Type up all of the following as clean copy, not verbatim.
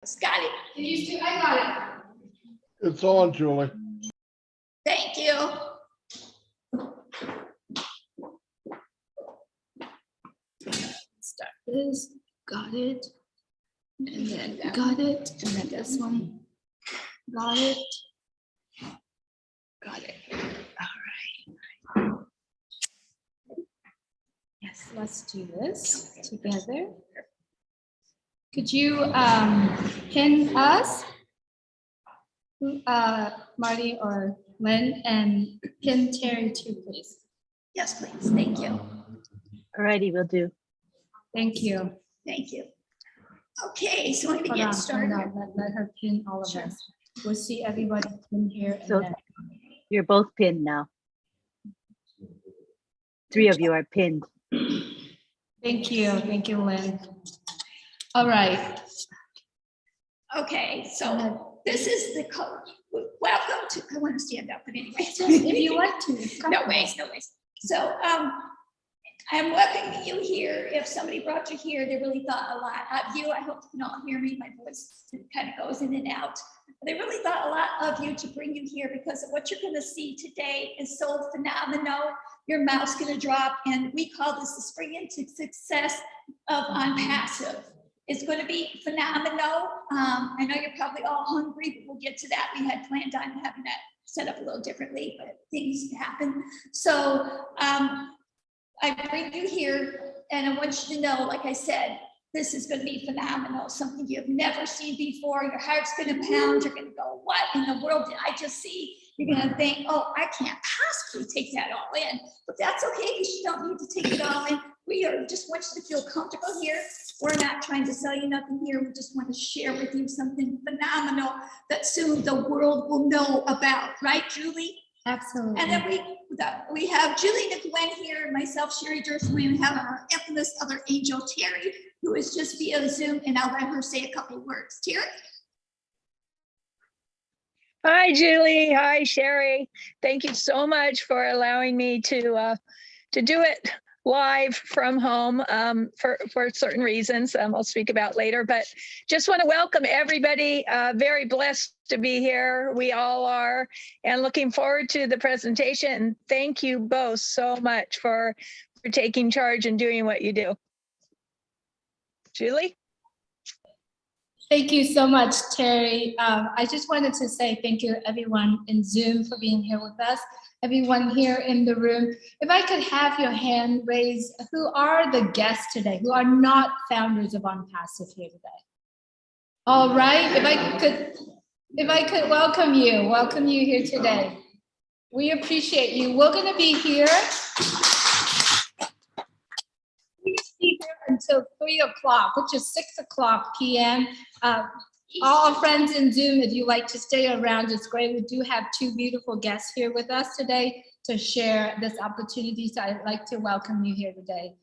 Got it. And you too, I got it. It's on, Julie. Thank you. Start this, got it. And then got it, and then this one, got it. Got it. All right. Yes, let's do this together. Could you pin us, Marty or Lynn, and pin Terry too, please? Yes, please. Thank you. All righty, we'll do. Thank you. Thank you. Okay, so I'm going to Hold on, get started. hold on. Let her pin all of Sure. us. We'll see everybody in here. And So then, you're both pinned now. 3 of you are pinned. thank you, Lynn. All right. Okay, so this is the code. Welcome to, I want to stand up, but anyway. If you want to. it's No comfortable. ways, no ways. So I'm welcoming you here. If somebody brought you here, they really thought a lot of you. I hope you can all hear me. My voice kind of goes in and out. They really thought a lot of you to bring you here because what you're going to see today is so phenomenal. Your mouth's going to drop, and we call this the spring into success of Onpassive. It's going to be phenomenal. I know you're probably all hungry, but we'll get to that. We had planned on having that set up a little differently, but things happen. So I bring you here, and I want you to know, like I said, this is going to be phenomenal, something you've never seen before. Your heart's going to pound. You're going to go, what in the world did I just see? You're going to think, oh, I can't possibly take that all in. But that's okay, because you don't need to take it all in. We are just want you to feel comfortable here. We're not trying to sell you nothing here. We just want to share with you something phenomenal that soon the world will know about. Right, Julie? Absolutely. And then we have Julie Nickwin here, myself, Sherry Durst. We have our infamous other angel, Terry, who is just via Zoom, and I'll let her say a couple of words. Terry? Hi, Julie. Hi, Sherry. Thank you so much for allowing me to do it live from home for certain reasons I'll speak about later, but just want to welcome everybody. Very blessed to be here. We all are, and looking forward to the presentation. Thank you both so much for taking charge and doing what you do. Julie? Thank you so much, Terry. I just wanted to say thank you, everyone in Zoom, for being here with us. Everyone here in the room, if I could have your hand raised, who are the guests today, who are not founders of Onpassive here today? All right, if I could welcome you here today. We appreciate you. We're gonna be here. Until 3 o'clock, which is 6 o'clock p.m. All our friends in Zoom, if you like to stay around, it's great. We do have 2 beautiful guests here with us today to share this opportunity. So I'd like to welcome you here today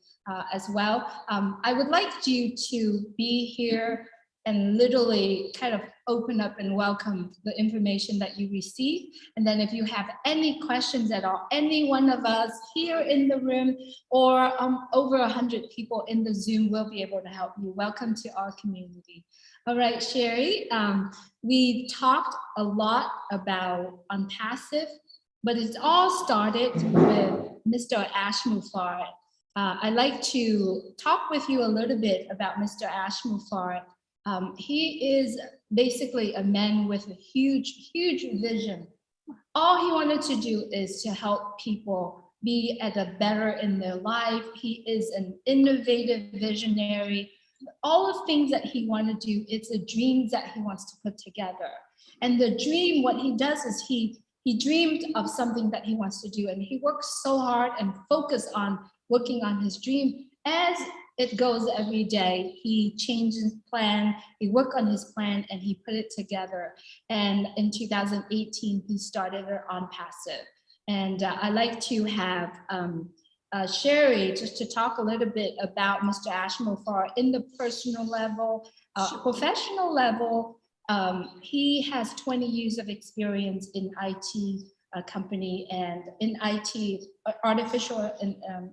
as well. I would like you to be here and literally kind of open up and welcome the information that you receive. And then if you have any questions at all, any one of us here in the room or over 100 people in the Zoom will be able to help you. Welcome to our community. All right, Sherry, we talked a lot about Onpassive, but it's all started with Mr. Ash Mufareh. I'd like to talk with you a little bit about Mr. Ash Mufareh. He is basically a man with a huge, huge vision. All he wanted to do is to help people be at a better in their life. He is an innovative visionary. All the things that he wanted to do, it's the dreams that he wants to put together. And the dream, what he does is he dreamed of something that he wants to do, and he works so hard and focused on working on his dream. As it goes every day, he changes plan, he worked on his plan, and he put it together. And in 2018, he started it Onpassive. And I'd like to have Sherry just to talk a little bit about Mr. Ash Mufareh in the personal level, professional level. He has 20 years of experience in IT company and in IT, artificial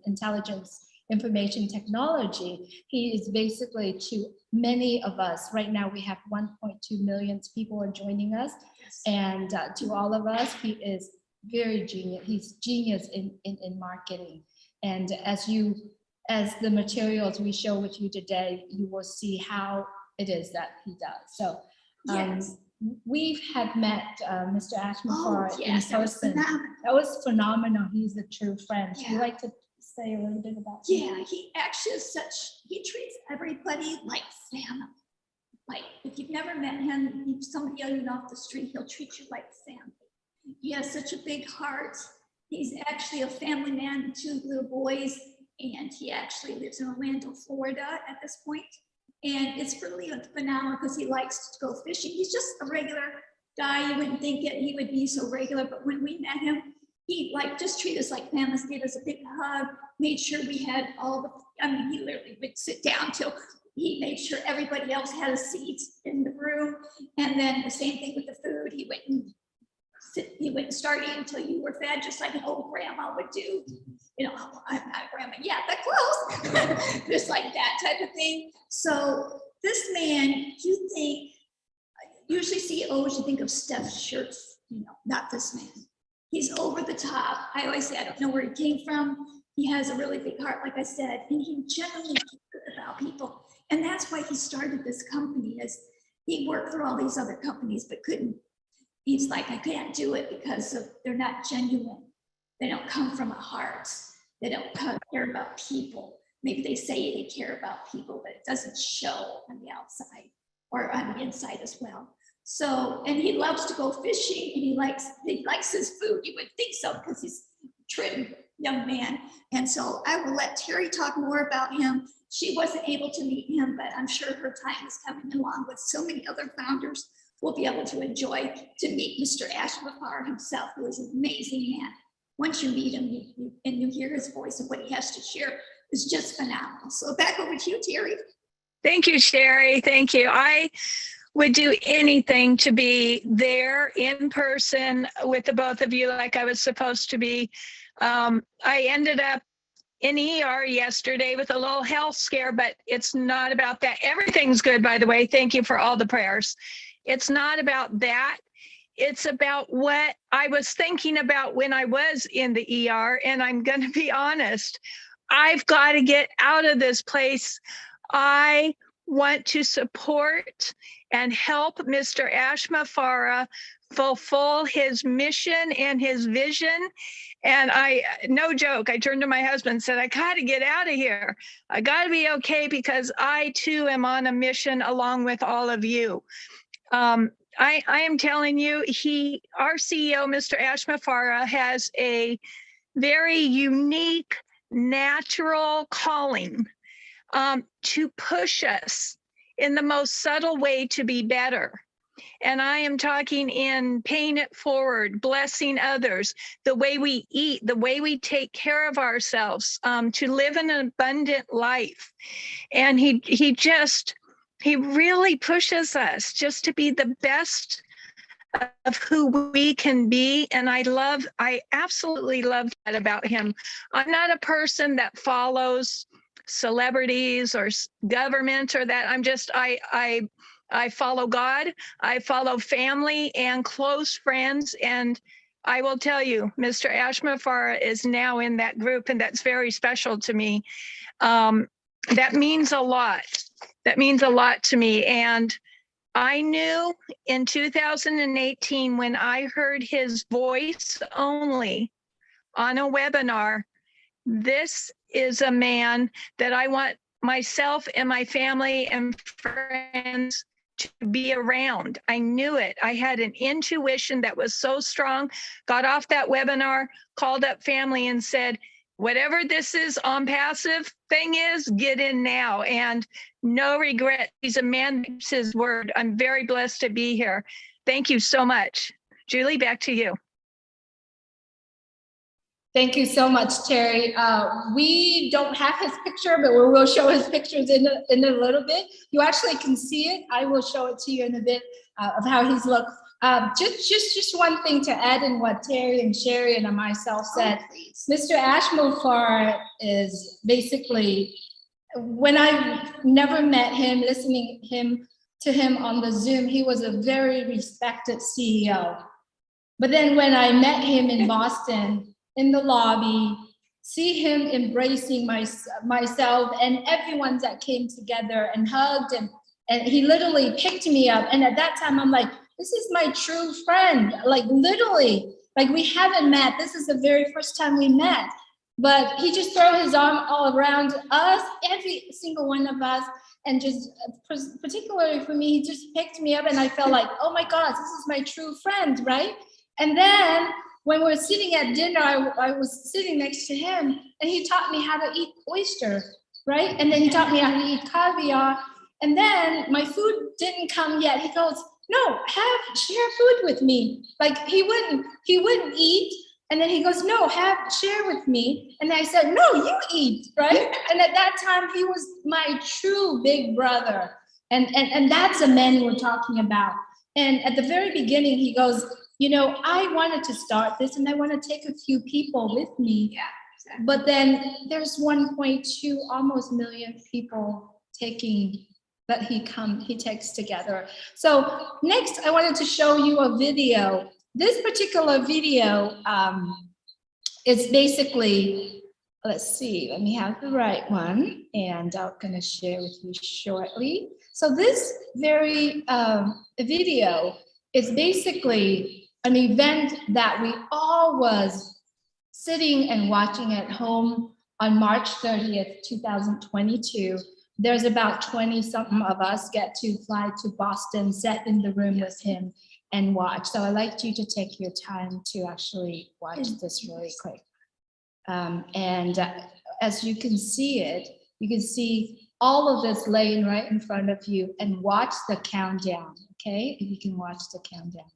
intelligence information technology. He is basically to many of us, right now we have 1.2 million people are joining us. And to all of us, he is very genius. He's genius in marketing. And as the materials we show with you today, you will see how it is that he does. So Yes. we have met Mr. Ashmore in Yes, that was person. phenomenal. That was phenomenal. He's a true friend. Would you Yeah. like to say a little bit about him? Yeah, he actually is he treats everybody like family. Like, if you've never met him, if somebody yelling off the street, he'll treat you like family. He has such a big heart. He's actually a family man with 2 little boys, and he actually lives in Orlando, Florida at this point. And it's really phenomenal because he likes to go fishing. He's just a regular guy. You wouldn't think it, he would be so regular, but when we met him, he just treated us like family, gave us a big hug, made sure we had he literally would sit down till he made sure everybody else had a seat in the room. And then the same thing with the food. He wouldn't start eating until you were fed, just like an old grandma would do. You know, I'm not a grandma yet, but close. Just like that type of thing. So this man, usually CEOs, you think of stuffed shirts, not this man. He's over the top. I always say, I don't know where he came from. He has a really big heart, like I said, and he genuinely cares about people. And that's why he started this company, is he worked for all these other companies, but couldn't. He's like, I can't do it because they're not genuine. They don't come from a heart. They don't care about people. Maybe they say they care about people, but it doesn't show on the outside or on the inside as well. So, and he loves to go fishing, and he likes his food. You would think so because he's a trim young man. And so I will let Terry talk more about him. She wasn't able to meet him, but I'm sure her time is coming along with so many other founders. We'll be able to enjoy to meet Mr. Ashmore himself, who is an amazing man. Once you meet him and you hear his voice and what he has to share, is just phenomenal. So back over to you, Terry. Thank you, Sherry. Thank you. I would do anything to be there in person with the both of you like I was supposed to be. I ended up in ER yesterday with a little health scare, but it's not about that. Everything's good, by the way. Thank you for all the prayers. It's not about that. It's about what I was thinking about when I was in the ER. And I'm going to be honest, I've got to get out of this place. I want to support and help Mr. Ashmore fulfill his mission and his vision. And no joke, I turned to my husband and said, I got to get out of here. I got to be okay, because I too am on a mission along with all of you. I am telling you, our CEO, Mr. Ashmore, has a very unique, natural calling to push us in the most subtle way to be better. And I am talking in paying it forward, blessing others, the way we eat, the way we take care of ourselves, to live an abundant life. And he really pushes us just to be the best of who we can be. And I absolutely love that about him. I'm not a person that follows celebrities or government or that. I follow God, I follow family and close friends. And I will tell you, Mr. Ashmore is now in that group, and that's very special to me. That means a lot. That means a lot to me. And I knew in 2018, when I heard his voice only on a webinar, this is a man that I want myself and my family and friends to be around. I knew it. I had an intuition that was so strong. Got off that webinar, called up family and said, whatever this is, Onpassive thing is, get in now. And no regret. He's a man that keeps his word. I'm very blessed to be here. Thank you so much. Julie, back to you. Thank you so much, Terry. We don't have his picture, but we will show his pictures in a little bit. You actually can see it. I will show it to you in a bit of how he's looked. Just one thing to add in what Terry and Sherry and myself said. Mr. Ashmofar is basically, when I never met him, listening to him on the Zoom, he was a very respected CEO. But then when I met him in Boston, in the lobby, see him embracing myself and everyone that came together and hugged, and he literally picked me up. And at that time, I'm like, this is my true friend. Like literally, like we haven't met. This is the very first time we met. But he just threw his arm all around us, every single one of us. And just particularly for me, he just picked me up and I felt like, oh my God, this is my true friend, right? And then when we were sitting at dinner, I was sitting next to him and he taught me how to eat oyster, right? And then he taught me how to eat caviar. And then my food didn't come yet. He goes, no, share food with me. Like he wouldn't eat. And then he goes, no, share with me. And I said, no, you eat, right? And at that time, he was my true big brother. And that's the man we're talking about. And at the very beginning, he goes, you know, I wanted to start this and I want to take a few people with me. Yeah, exactly. But then there's 1.2 almost million people that he takes together. So next, I wanted to show you a video. This particular video is basically, let's see, let me have the right one, and I'm gonna share with you shortly. So this very video is basically an event that we all was sitting and watching at home on March 30th, 2022. There's about 20 something of us get to fly to Boston, sit in the room with him and watch. So I'd like you to take your time to actually watch this really quick. As you can see it, you can see all of this laying right in front of you and watch the countdown, okay? If you can watch the countdown.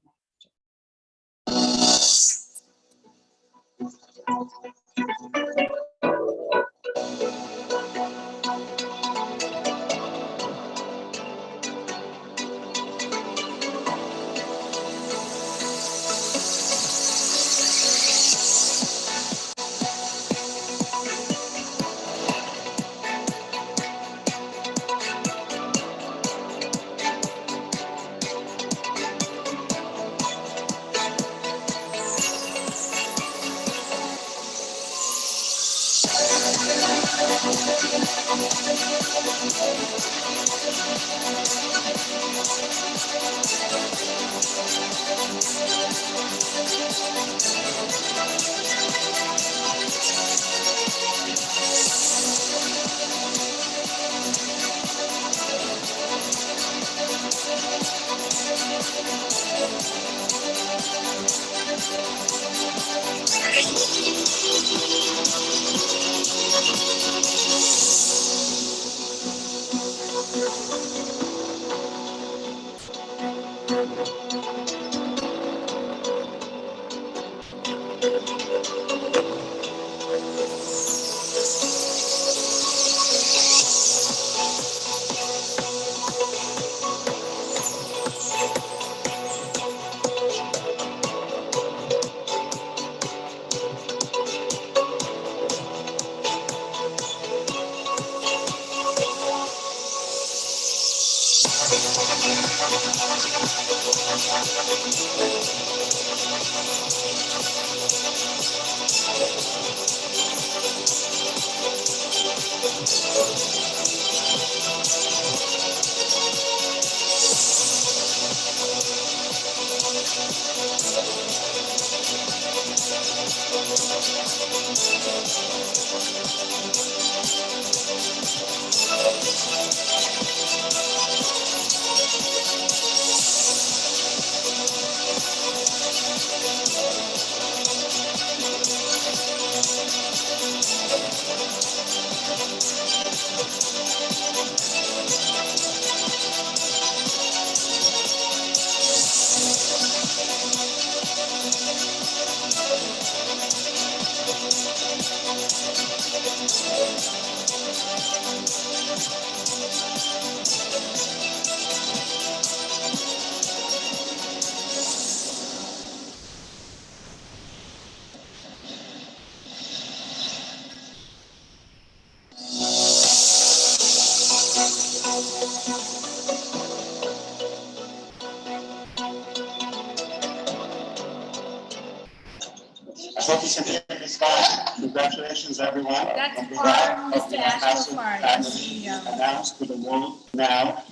hope you can hear this fine. Congratulations, everyone. That's On behalf of Mr. the Ashford, Onpassive the family, CEO. announce to the world now,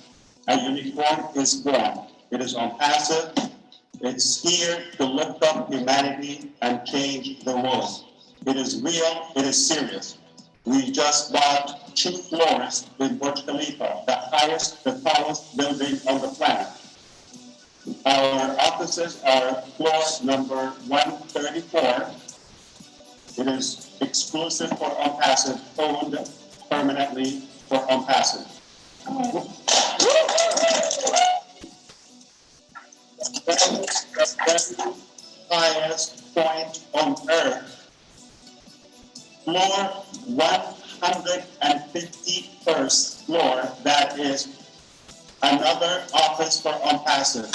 a unicorn is born. It is Onpassive. It's here to lift up humanity and change the world. It is real. It is serious. We just bought 2 floors in Burj Khalifa, the highest, the tallest building on the planet. Our offices are floor number 134. It is exclusive for Onpassive, owned permanently for Onpassive. The very highest point on earth, floor 151st floor, that is another office for Onpassive.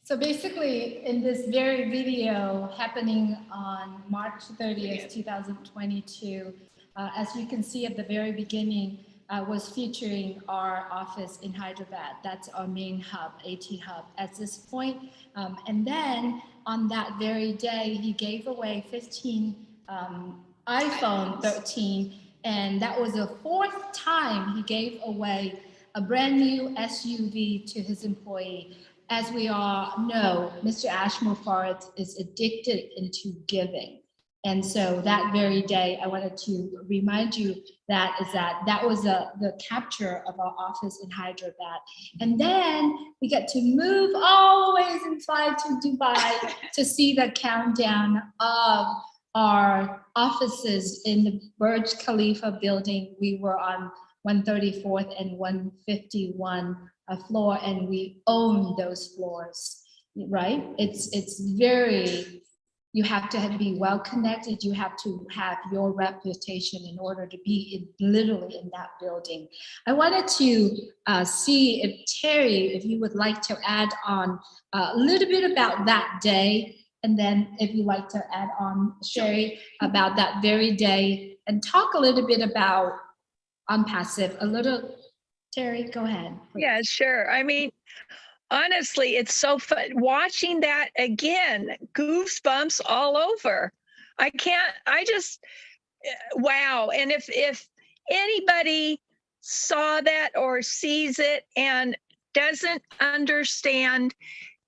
So basically, in this very video happening on March 30th, 2022, as you can see at the very beginning, was featuring our office in Hyderabad. That's our main hub, AT hub at this point. And then on that very day, he gave away 15 iPhone 13, and that was the 4th time he gave away a brand new SUV to his employee. As we all know, Mr. Ashmore Farid is addicted into giving. And so that very day, I wanted to remind you that was the capture of our office in Hyderabad. And then we get to move all the ways and fly to Dubai to see the countdown of our offices in the Burj Khalifa building. We were on 134th and 151 floor, and we own those floors, right? It's very, you have to be well connected. You have to have your reputation in order to be literally in that building. I wanted to see if Terry, if you would like to add on a little bit about that day, and then if you'd like to add on, Sherry, about that very day, and talk a little bit about Onpassive, a little. Terry, go ahead. Please. Yeah, sure. I mean, honestly, it's so fun watching that again, goosebumps all over. I just, wow. And if anybody saw that or sees it and doesn't understand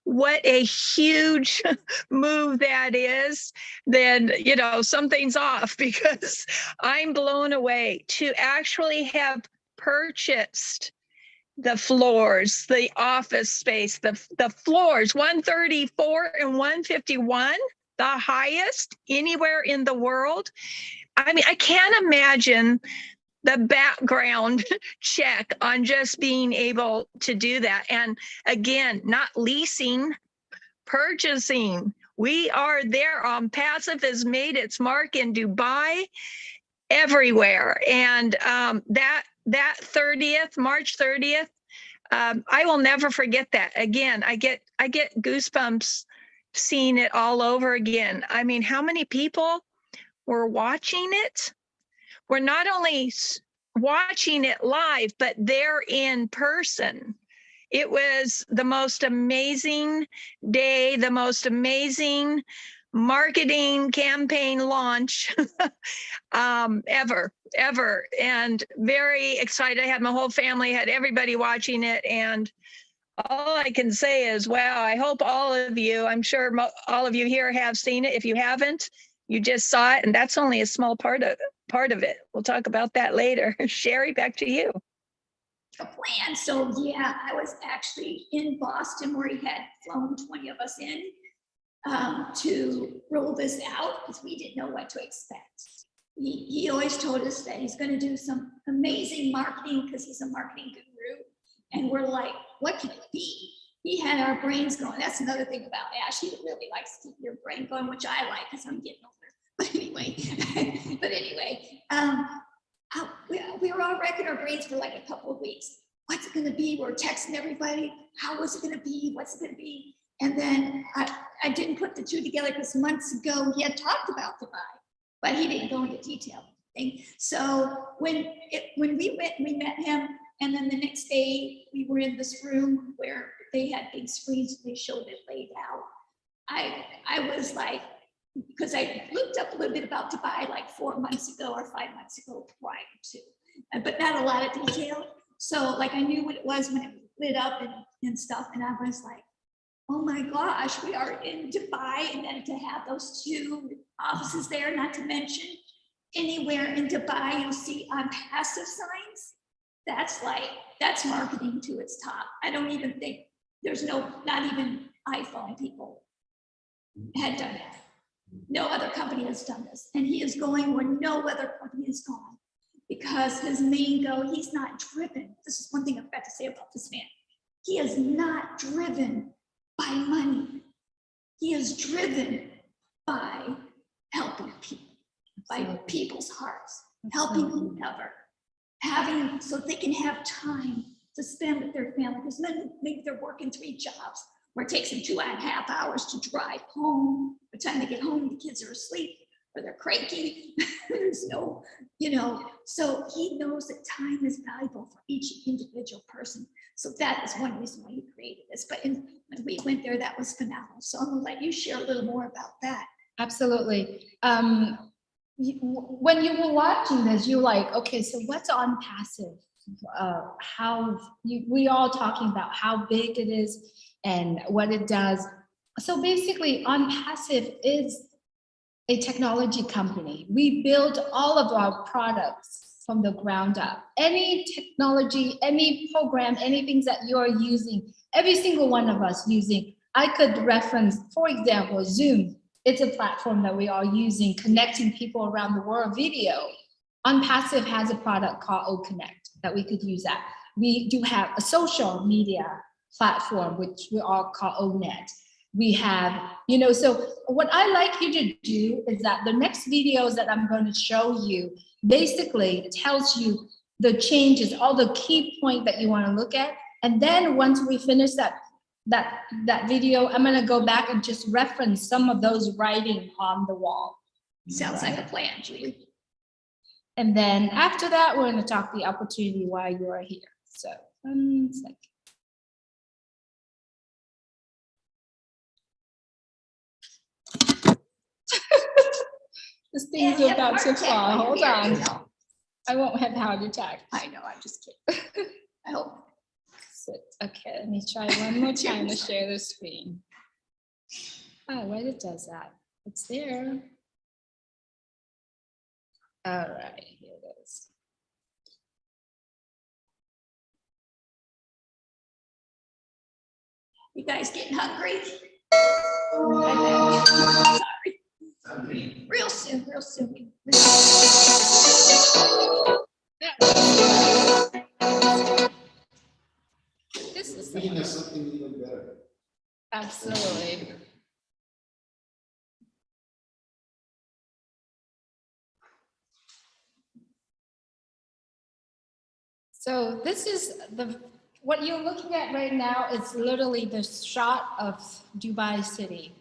what a huge move that is, then, something's off, because I'm blown away to actually have purchased the floors, the office space, the floors, 134 and 151, the highest anywhere in the world. I mean, I can't imagine the background check on just being able to do that. And again, not leasing, purchasing. We are there. Onpassive has made its mark in Dubai, everywhere. And that that 30th, March 30th, I will never forget that. Again, I get goosebumps seeing it all over again. I mean, how many people were watching it? We're not only watching it live, but they're in person. It was the most amazing day, the most amazing marketing campaign launch ever. And very excited. I had my whole family, had everybody watching it. And all I can say is, wow, I hope all of you, I'm sure all of you here have seen it. If you haven't, you just saw it. And that's only a small part of it. We'll talk about that later. Sherry, back to you. A plan. So yeah, I was actually in Boston where he had flown 20 of us in to roll this out because we didn't know what to expect. He always told us that he's going to do some amazing marketing because he's a marketing guru. And we're like, what can it be? He had our brains going. That's another thing about Ash. He really likes to keep your brain going, which I like because I'm getting older. But anyway, we were all racking our brains for like a couple of weeks. What's it going to be? We're texting everybody. How was it going to be? What's it going to be? And then I didn't put the two together because months ago he had talked about Dubai, but he didn't go into detail. So when we went, we met him. And then the next day we were in this room where they had big screens and they showed it laid out. I was like, because I looked up a little bit about Dubai like 4 months ago or 5 months ago prior to, but not a lot of detail. So like I knew what it was when it lit up and stuff. And I was like, oh my gosh, we are in Dubai. And then to have those two offices there, not to mention anywhere in Dubai, you'll see Onpassive signs. That's marketing to its top. I don't even think not even iPhone people had done it. No other company has done this. And he is going where no other company has gone because his main goal, he's not driven. This is one thing I've got to say about this man. He is not driven by money. He is driven by helping people, by people's hearts, helping whomever, having so they can have time to spend with their family. Because maybe they're working 3 jobs, where it takes them 2.5 hours to drive home. By the time they get home, the kids are asleep or they're cranky. There's no, so he knows that time is valuable for each individual person. So that is one reason why he created this. But when we went there, that was phenomenal. So I'm gonna let you share a little more about that. Absolutely. When you were watching this, you're like, okay, so what's Onpassive? We all talking about how big it is and what it does. So basically, Onpassive is a technology company. We build all of our products from the ground up. Any technology, any program, anything that you're using, every single one of us using, I could reference, for example, Zoom. It's a platform that we are using, connecting people around the world video. Onpassive has a product called O-Connect that we could use that. We do have a social media platform, which we all call O-Net. We have, so what I like you to do is that the next videos that I'm going to show you basically tells you the changes, all the key points that you want to look at. And then once we finish that video, I'm going to go back and just reference some of those writing on the wall. Sounds like a plan, Julie. And then after that, we're going to talk the opportunity why you are here. So 1 second. This thing's about to fall. Hold on. I won't have heart attack. I know, I'm just kidding. I hope. Okay, let me try one more time to share the screen. Oh, why it does that? It's there. All right, here it is. You guys getting hungry? Sorry. Real soon. This is something even better. absolutely. So this is what you're looking at right now is literally the shot of Dubai City.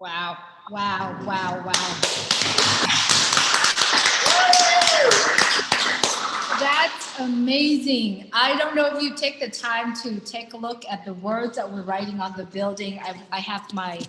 Wow, wow, wow, wow. That's amazing. I don't know if you take the time to take a look at the words that we're writing on the building. I have my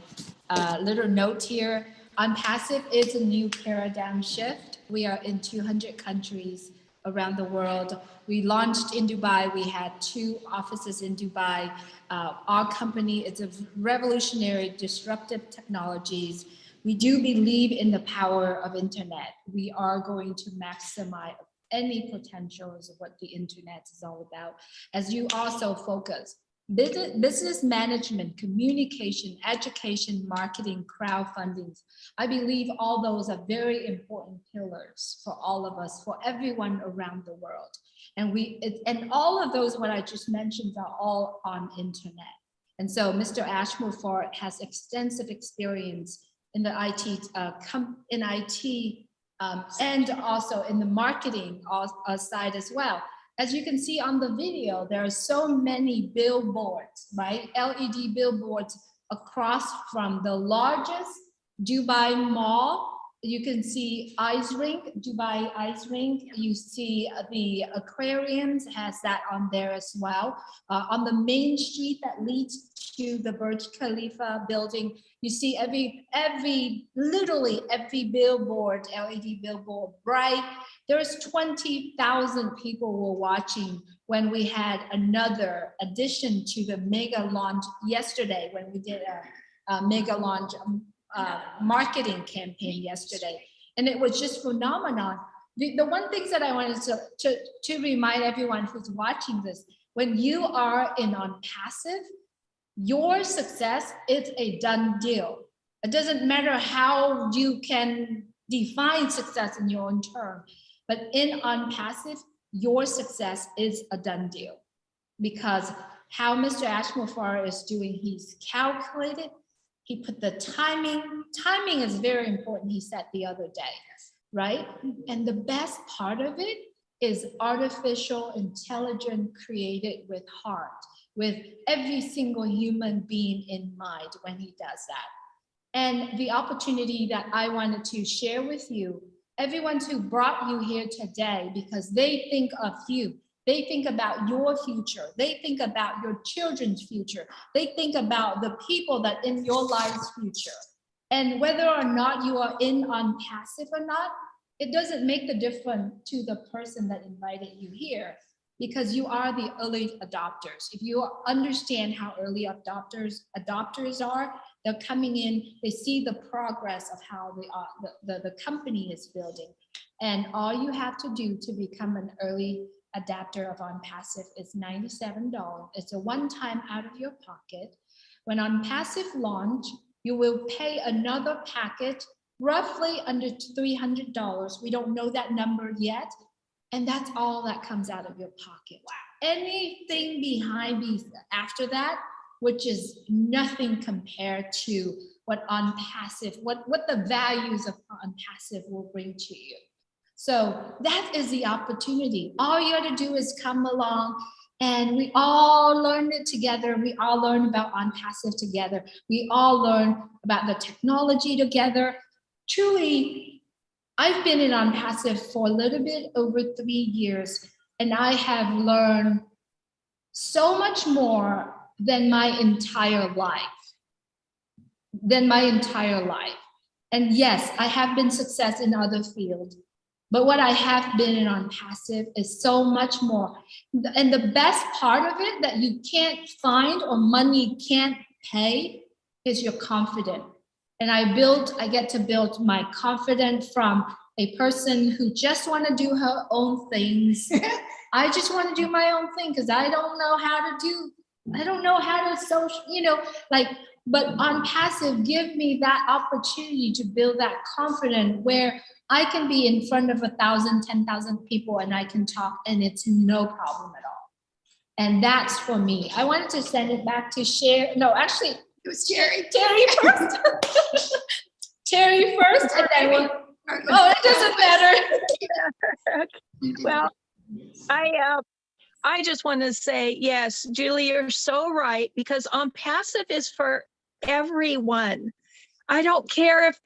little note here. Unpassive is a new paradigm shift. We are in 200 countries around the world. We launched in Dubai. We had 2 offices in Dubai. Our company is a revolutionary, disruptive technologies. We do believe in the power of internet. We are going to maximize any potentials of what the internet is all about. As you also focus, business management, communication, education, marketing, crowdfunding. I believe all those are very important pillars for all of us, for everyone around the world. And all of those, what I just mentioned, are all on internet. And so Mr. Ashmore has extensive experience in the IT, and also in the marketing side as well. As you can see on the video, there are so many billboards, right? LED billboards across from the largest Dubai mall. You can see ice rink, Dubai ice rink. You see the aquariums has that on there as well. On the main street that leads to the Burj Khalifa building, you see literally every billboard, LED billboard, bright. There's 20,000 people were watching when we had another addition to the mega launch yesterday, when we did a mega launch marketing campaign yesterday. And it was just phenomenal. The one thing that I wanted to remind everyone who's watching this, when you are in Onpassive, your success is a done deal. It doesn't matter how you can define success in your own term, but in Onpassive, your success is a done deal. Because how Mr. Ashmore is doing, he's calculated, he put the timing is very important, he said the other day, right? And the best part of it is artificial intelligence created with heart, with every single human being in mind when he does that. And the opportunity that I wanted to share with you, everyone who brought you here today, because they think of you, they think about your future, they think about your children's future, they think about the people that in your life's future. And whether or not you are in Onpassive or not, it doesn't make the difference to the person that invited you here, because you are the early adopters. If you understand how early adopters are, they're coming in, they see the progress of how the company is building. And all you have to do to become an early adapter of Onpassive is $97. It's a one-time out of your pocket. When Onpassive launch, you will pay another packet roughly under $300. We don't know that number yet. And that's all that comes out of your pocket. Wow. Anything behind these after that, which is nothing compared to what Onpassive, what the values of Onpassive will bring to you. So that is the opportunity. All you got to do is come along and we all learn it together. We all learn about Onpassive together. We all learn about the technology together. Truly, I've been in Onpassive for a little bit over 3 years, and I have learned so much more than my entire life. And yes, I have been success in other fields, but what I have been in Onpassive is so much more. And the best part of it that you can't find or money can't pay is your confidence. And I get to build my confidence from a person who just want to do her own things. I just want to do my own thing because I don't know how to social, but Onpassive give me that opportunity to build that confidence where I can be in front of 1,000, 10,000 people and I can talk and it's no problem at all. And that's for me. I wanted to send it back to Sherry. No, actually, it was Terry first. Terry first, and then it doesn't matter. Well, I just want to say, yes, Julie, you're so right, because Onpassive is for everyone. I don't care if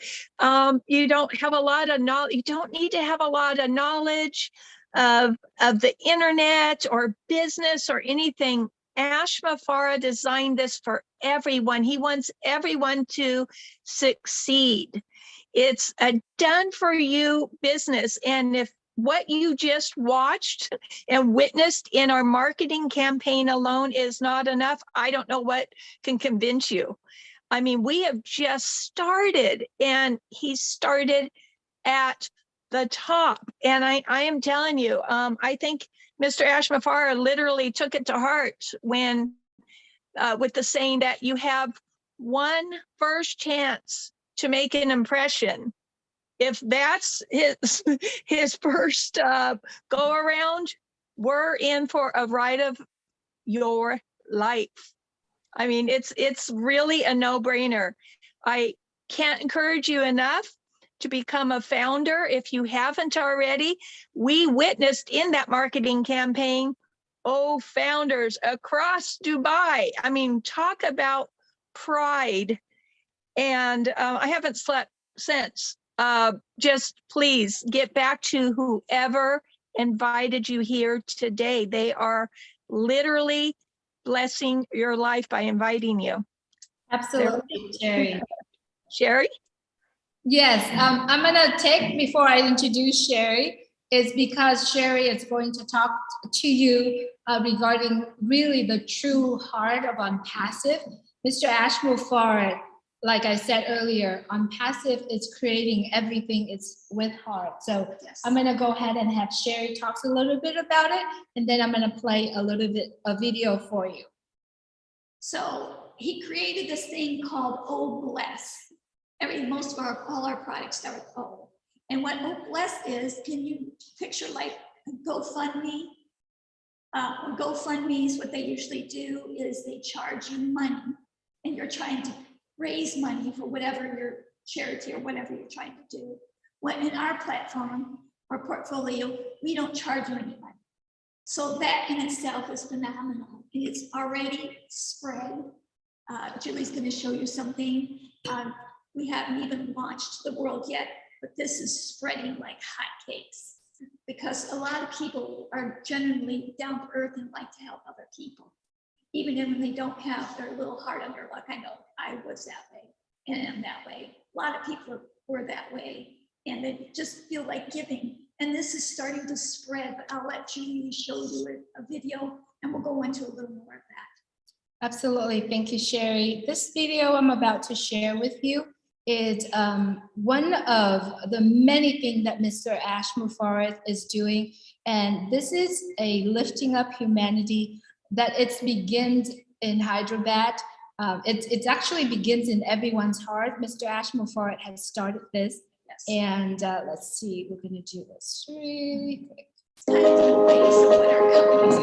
you don't have a lot of knowledge. You don't need to have a lot of knowledge of the internet or business or anything. Ashma Farah designed this for everyone. He wants everyone to succeed. It's a done for you business. And if what you just watched and witnessed in our marketing campaign alone is not enough, I don't know what can convince you. I mean, we have just started, and he started at the top. And I am telling you, I think Mr. Ashmafara literally took it to heart when, with the saying that you have one first chance to make an impression. If that's his first go around, we're in for a ride of your life. I mean, it's really a no-brainer. I can't encourage you enough to become a founder if you haven't already. We witnessed in that marketing campaign, founders across Dubai. I mean, talk about pride. And I haven't slept since. Just please get back to whoever invited you here today. They are literally blessing your life by inviting you. Absolutely, Sherry. Sherry? Yes, I'm gonna take, before I introduce Sherry, is because Sherry is going to talk to you regarding really the true heart of Onpassive. Mr. Ashmore, like I said earlier, Onpassive is creating everything, it's with heart. So Yes. I'm gonna go ahead and have Sherry talk a little bit about it, and then I'm gonna play a little bit of video for you. So he created this thing called Oh Bless. Most of all our products start with O. And what Oh Bless is, can you picture like GoFundMe? GoFundMe's, what they usually do is they charge you money, and you're trying to raise money for whatever your charity or whatever you're trying to do. When in our platform or portfolio, we don't charge you any money. So that in itself is phenomenal. It's already spread. Julie's going to show you something. We haven't even launched to the world yet, but this is spreading like hotcakes because a lot of people are genuinely down to earth and like to help other people, even when they don't have their little heart on their luck. I know I was that way and am that way. A lot of people were that way, and they just feel like giving. And this is starting to spread, but I'll let Julie show you a video, and we'll go into a little more of that. Absolutely, thank you, Sherry. This video I'm about to share with you is one of the many things that Mr. Ashmore is doing. And this is a lifting up humanity that it begins in Hyderabad. It actually begins in everyone's heart. Mr. Ashmore has started this. Yes. And let's see, we're gonna do this really quick. It's kind of different ways of what our companies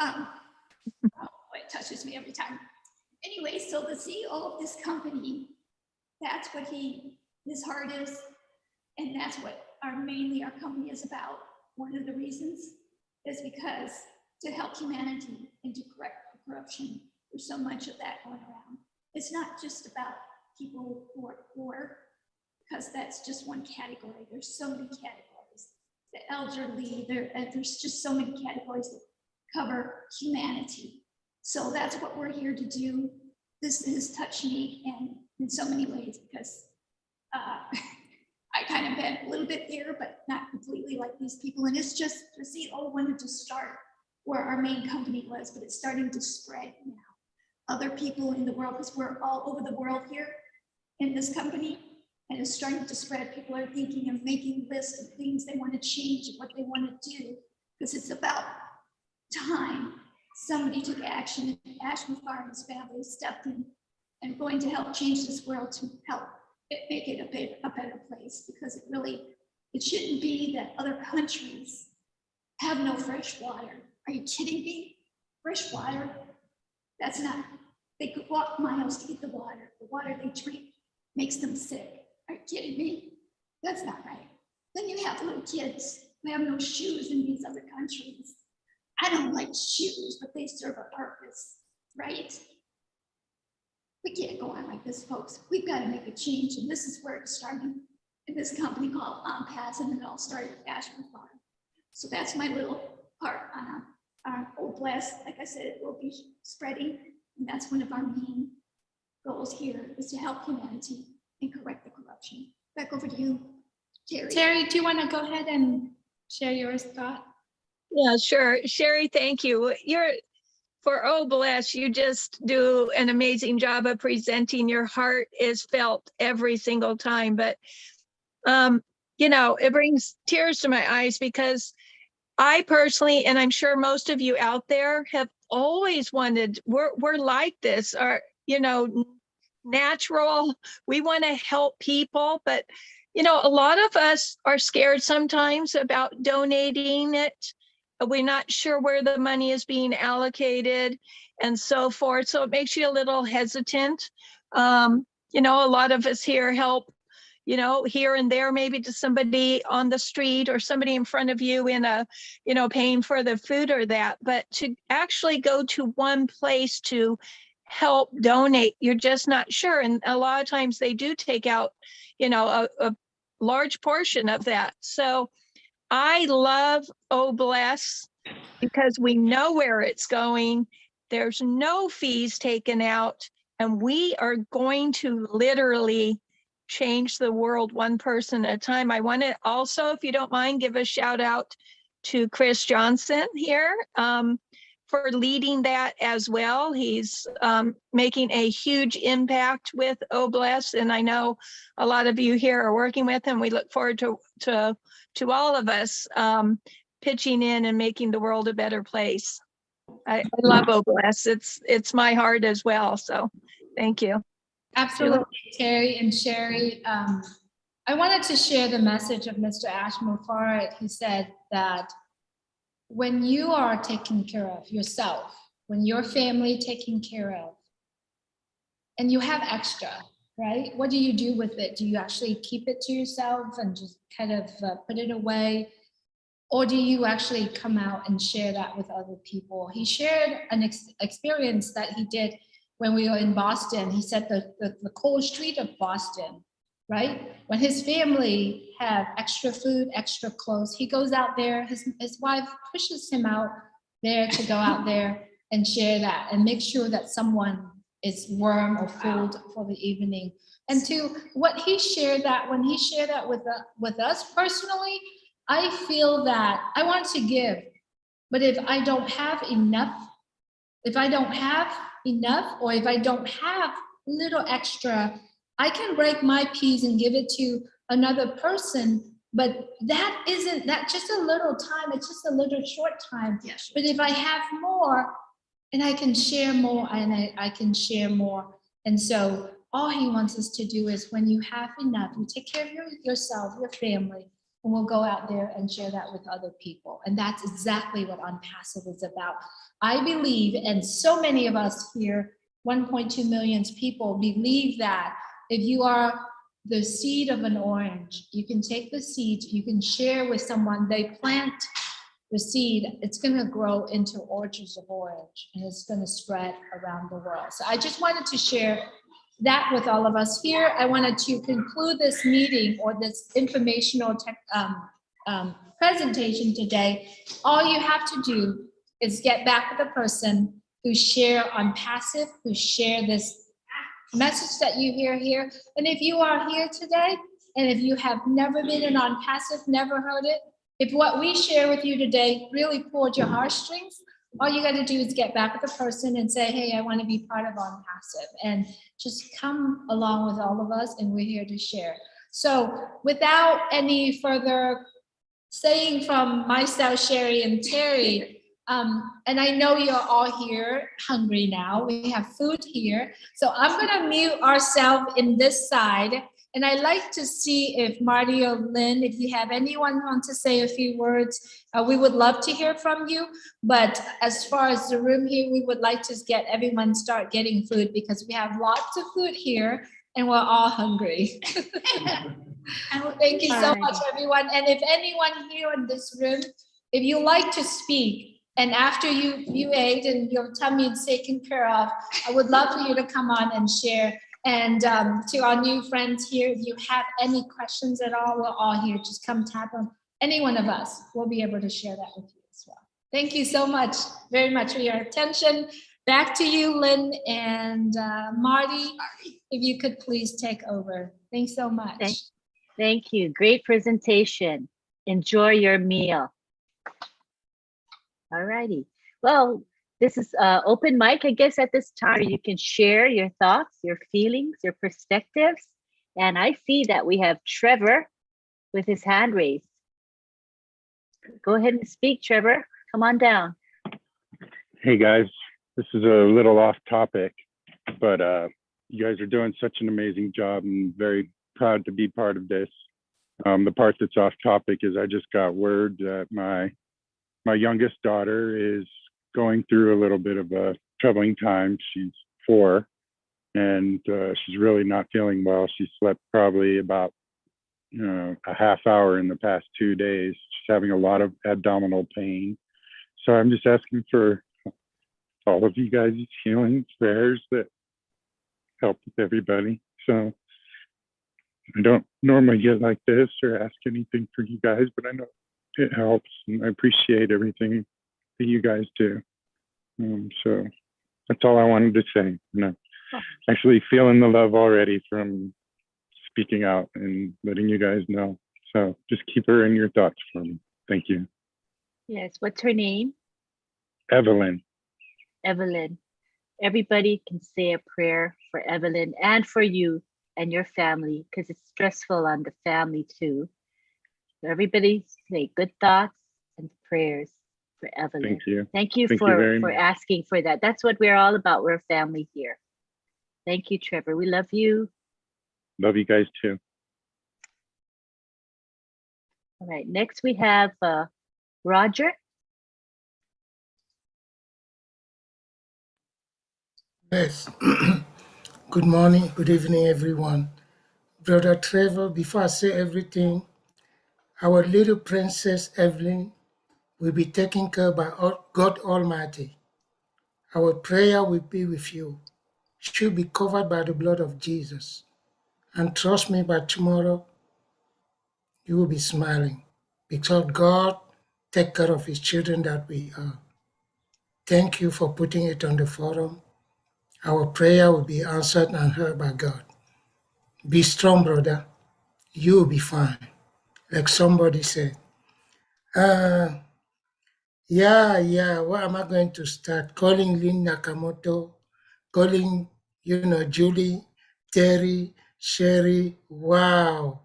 it touches me every time. Anyway, so the CEO of this company, that's what his heart is, and that's what mainly our company is about. One of the reasons is because to help humanity and to correct corruption. There's so much of that going around. It's not just about people who are poor, because that's just one category. There's so many categories. The elderly, there's just so many categories that cover humanity. So that's what we're here to do. This has touched me and in so many ways, because I kind of been a little bit there, but not completely like these people. And it's just, the CEO wanted to start where our main company was, but it's starting to spread now. Other people in the world, because we're all over the world here in this company, and it's starting to spread. People are thinking of making lists of things they want to change and what they want to do, because it's about time somebody took action, and Ashman Farr and his family stepped in and going to help change this world to help it make it a better place, because it shouldn't be that other countries have no fresh water. Are you kidding me? Fresh water? That's not, they could walk miles to get the water. The water they drink makes them sick. Are you kidding me? That's not right. Then you have little kids who have no shoes in these other countries. I don't like shoes, but they serve a purpose, right? We can't go on like this, folks. We've got to make a change, and this is where it started in this company called Onpassive, and it all started with Ashman Farm. So that's my little part on Old Blast. Like I said, it will be spreading, and that's one of our main goals here, is to help humanity and correct the corruption. Back over to you, Terry. Terry, do you want to go ahead and share your thought? Yeah, sure. Sherry, thank you. For OBLS, you just do an amazing job of presenting. Your heart is felt every single time, but it brings tears to my eyes, because I personally, and I'm sure most of you out there, have always wanted, we're like this, natural. We want to help people, but a lot of us are scared sometimes about donating it. We're not sure where the money is being allocated and so forth. So it makes you a little hesitant. A lot of us here help, here and there, maybe to somebody on the street or somebody in front of you in paying for the food or that. But to actually go to one place to help donate, you're just not sure. And a lot of times they do take out, a large portion of that. So I love OBLS because we know where it's going. There's no fees taken out, and we are going to literally change the world one person at a time. I want to also, if you don't mind, give a shout out to Chris Johnson here for leading that as well. He's making a huge impact with OBLS, and I know a lot of you here are working with him. We look forward to all of us pitching in and making the world a better place. I love OBLS. It's my heart as well. So thank you. Absolutely, Terry and Sherry. I wanted to share the message of Mr. Ashman Farr. He said that when you are taking care of yourself, when your family taken care of, and you have extra, right? What do you do with it? Do you actually keep it to yourself and just kind of put it away? Or do you actually come out and share that with other people? He shared an experience that he did when we were in Boston. He said the cold street of Boston, right? When his family have extra food, extra clothes, he goes out there, his wife pushes him out there to go out there and share that and make sure that someone is warm or food for the evening. And to what he shared, that when he shared that with us personally, I feel that I want to give, but if I don't have enough, or if I don't have little extra, I can break my piece and give it to another person, but that just a little time, it's just a little short time. Yes. But if I have more, and I can share more, and I can share more. And so all he wants us to do is, when you have enough, you take care of yourself, your family, and we'll go out there and share that with other people. And that's exactly what Onpassive is about. I believe, and so many of us here, 1.2 million people believe that if you are the seed of an orange, you can take the seed, you can share with someone, they plant the seed, it's going to grow into orchards of orange, and it's going to spread around the world. So I just wanted to share that with all of us here. I wanted to conclude this meeting or this informational presentation today. All you have to do is get back with the person who share Onpassive, who share this message that you hear here. And if you are here today, and if you have never been in Onpassive, never heard it, if what we share with you today really pulled your heartstrings, all you got to do is get back with the person and say, hey, I want to be part of Onpassive, and just come along with all of us, and we're here to share. So without any further saying from myself, Sherry and Terry, and I know you're all here hungry now. We have food here. So I'm going to mute ourselves in this side. And I'd like to see if Marty or Lynn, if you have anyone who wants to say a few words, we would love to hear from you. But as far as the room here, we would like to get everyone start getting food, because we have lots of food here and we're all hungry. Thank you so much, everyone. And if anyone here in this room, if you like to speak, and after you ate and your tummy is taken care of, I would love for you to come on and share. And to our new friends here, if you have any questions at all, we're all here. Just come tap on any one of us. We'll be able to share that with you as well. Thank you so much, very much for your attention. Back to you, Lynn and Marty, if you could please take over. Thanks so much. Thank you. Great presentation. Enjoy your meal. All righty. Well, this is open mic, I guess, at this time. You can share your thoughts, your feelings, your perspectives. And I see that we have Trevor with his hand raised. Go ahead and speak, Trevor. Come on down. Hey, guys. This is a little off topic, but you guys are doing such an amazing job, and very proud to be part of this. The part that's off topic is I just got word that my youngest daughter is going through a little bit of a troubling time. She's 4, and she's really not feeling well. She slept probably about a half hour in the past 2 days. She's having a lot of abdominal pain. So I'm just asking for all of you guys' healing prayers that help with everybody. So I don't normally get like this or ask anything for you guys, but I know it helps, and I appreciate everything that you guys do. So that's all I wanted to say. Actually feeling the love already from speaking out and letting you guys know. So just keep her in your thoughts for me. Thank you. Yes. What's her name? Evelyn. Evelyn. Everybody can say a prayer for Evelyn and for you and your family, because it's stressful on the family too. So everybody say good thoughts and prayers for Evelyn. Thank you. Thank you Thank you for very much. asking for that. That's what we're all about. We're a family here. Thank you, Trevor. We love you. Love you guys too. All right. Next we have Roger. Yes. Good morning, good evening, everyone. Brother Trevor, before I say everything, our little princess Evelyn will be taken care by God Almighty. Our prayer will be with you. She'll be covered by the blood of Jesus. And trust me, by tomorrow, you will be smiling, because God takes care of his children that we are. Thank you for putting it on the forum. Our prayer will be answered and heard by God. Be strong, brother. You'll be fine. Like somebody said. Yeah. What am I going to start? Calling Lynn Nakamoto, calling, Julie, Terry, Sherry. Wow.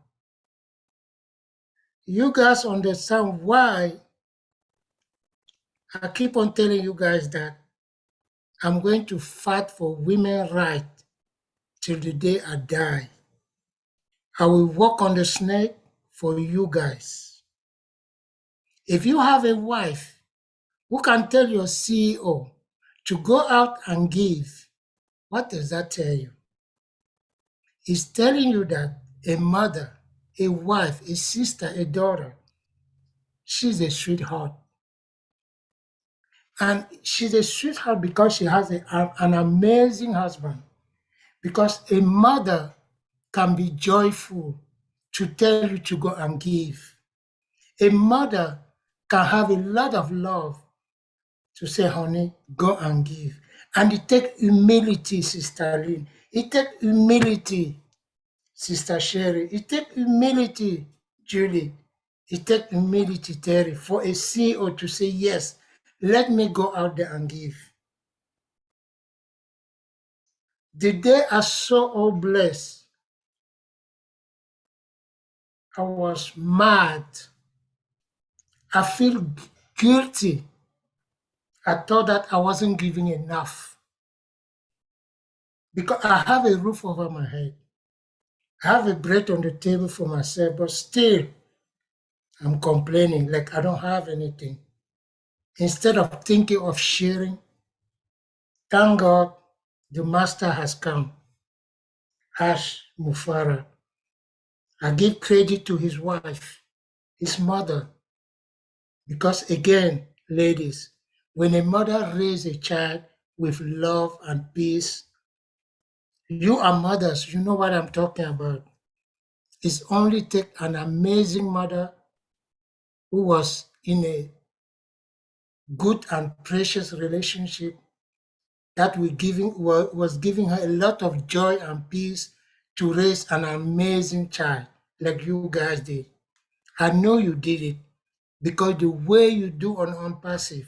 You guys understand why I keep on telling you guys that I'm going to fight for women's rights till the day I die. I will walk on the snake for you guys. If you have a wife who can tell your CEO to go out and give, what does that tell you? It's telling you that a mother, a wife, a sister, a daughter, she's a sweetheart. And she's a sweetheart because she has an amazing husband. Because a mother can be joyful to tell you to go and give. A mother can have a lot of love to say, honey, go and give. And it takes humility, Sister Lynn. It takes humility, Sister Sherry. It takes humility, Julie. It takes humility, Terry, for a CEO to say, yes, let me go out there and give. The day I saw all blessed, I was mad. I feel guilty. I thought that I wasn't giving enough because I have a roof over my head. I have a bread on the table for myself, but still I'm complaining like I don't have anything. Instead of thinking of sharing, thank God the master has come, Ash Mufara. I give credit to his wife, his mother, because again, ladies, when a mother raises a child with love and peace, you are mothers, you know what I'm talking about. It's only take an amazing mother who was in a good and precious relationship that was giving her a lot of joy and peace to raise an amazing child like you guys did. I know you did it because the way you do on Onpassive,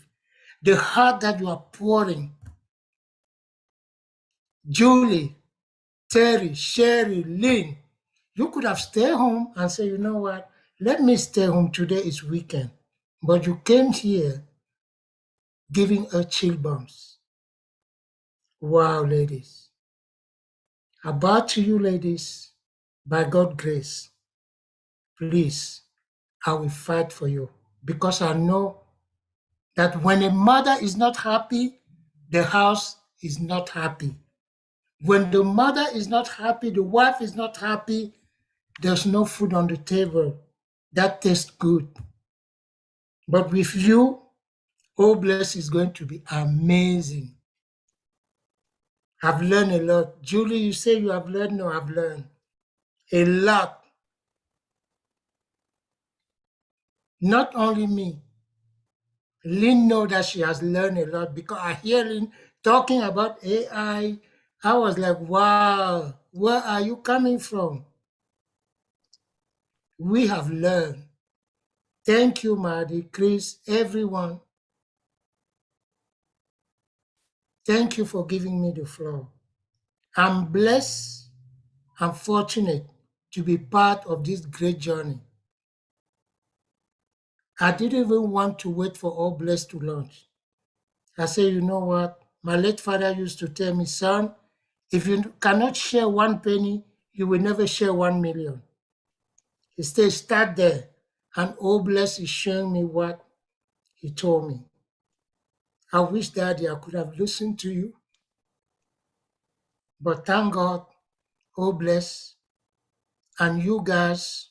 the heart that you are pouring, Julie, Terry, Sherry, Lynn, you could have stayed home and said, you know what, let me stay home, today is weekend. But you came here giving her chill bumps. Wow, ladies. I bow to you, ladies, by God's grace. Please, I will fight for you because I know that when a mother is not happy, the house is not happy. When the mother is not happy, the wife is not happy, there's no food on the table that tastes good. But with you, oh, bless is going to be amazing. I've learned a lot. Julie, you say you have learned? No, I've learned a lot. Not only me. Lynn know that she has learned a lot because I hear Lynn talking about AI. I was like, wow, where are you coming from? We have learned. Thank you, Marty, Chris, everyone. Thank you for giving me the floor. I'm blessed and fortunate to be part of this great journey. I didn't even want to wait for All Blessed to launch. I said, you know what? My late father used to tell me, son, if you cannot share 1 penny, you will never share 1 million. He said, start there. And All Blessed is showing me what he told me. I wish, Daddy, I could have listened to you. But thank God, All Blessed, and you guys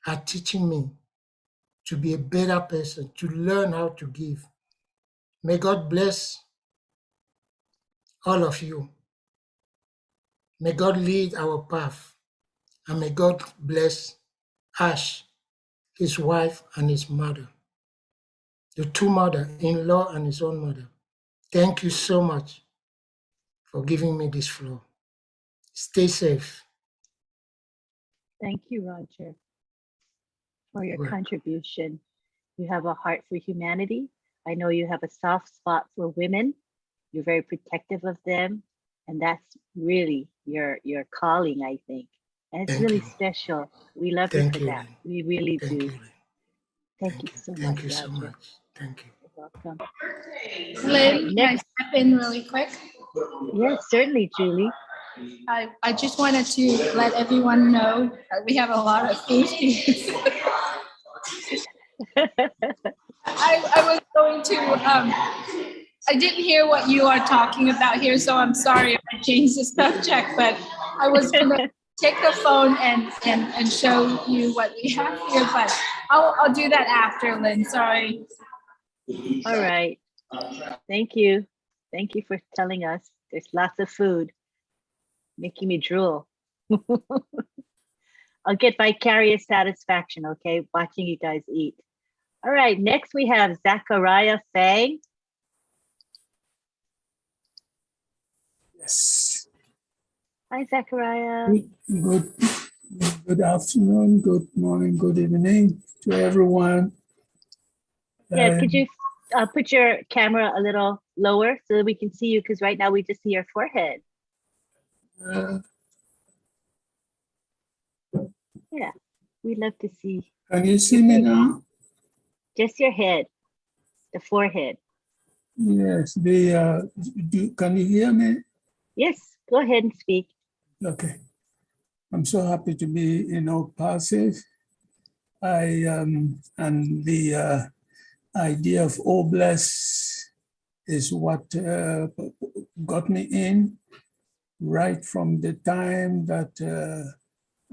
are teaching me to be a better person, to learn how to give. May God bless all of you. May God lead our path. And may God bless Ash, his wife, and his mother. The two mother, in-law and his own mother. Thank you so much for giving me this floor. Stay safe. Thank you, Roger, for your Well, contribution. You have a heart for humanity. I know you have a soft spot for women. You're very protective of them. And that's really your calling, I think. And it's Thank really you. special. We love you Thank for you, that. Lynn. We really Thank do. you, Lynn. Thank you Thank you. so much, Thank you so Roger. much. Thank you. You're welcome. Lynn, can I Next, step in really quick? yes, certainly, Julie. I just wanted to let everyone know that we have a lot of food here. I was going to, I didn't hear what you are talking about here, so I'm sorry if I changed the subject, but I was gonna take the phone and show you what we have here, but I'll do that after, Lynn, sorry. All right. Thank you. Thank you for telling us. There's lots of food, making me drool. I'll get vicarious satisfaction, okay, watching you guys eat. All right, next we have Zachariah Fang. Yes. Hi, Zachariah. Good afternoon, good morning, good evening to everyone. Yeah, could you put your camera a little lower so that we can see you? Because right now we just see your forehead. Yeah, we'd love to see. Can you see me now? Just your head, the forehead. Yes. Can you hear me? Yes, go ahead and speak. Okay. I'm so happy to be in Onpassive. And the idea of Obless is what got me in right from the time that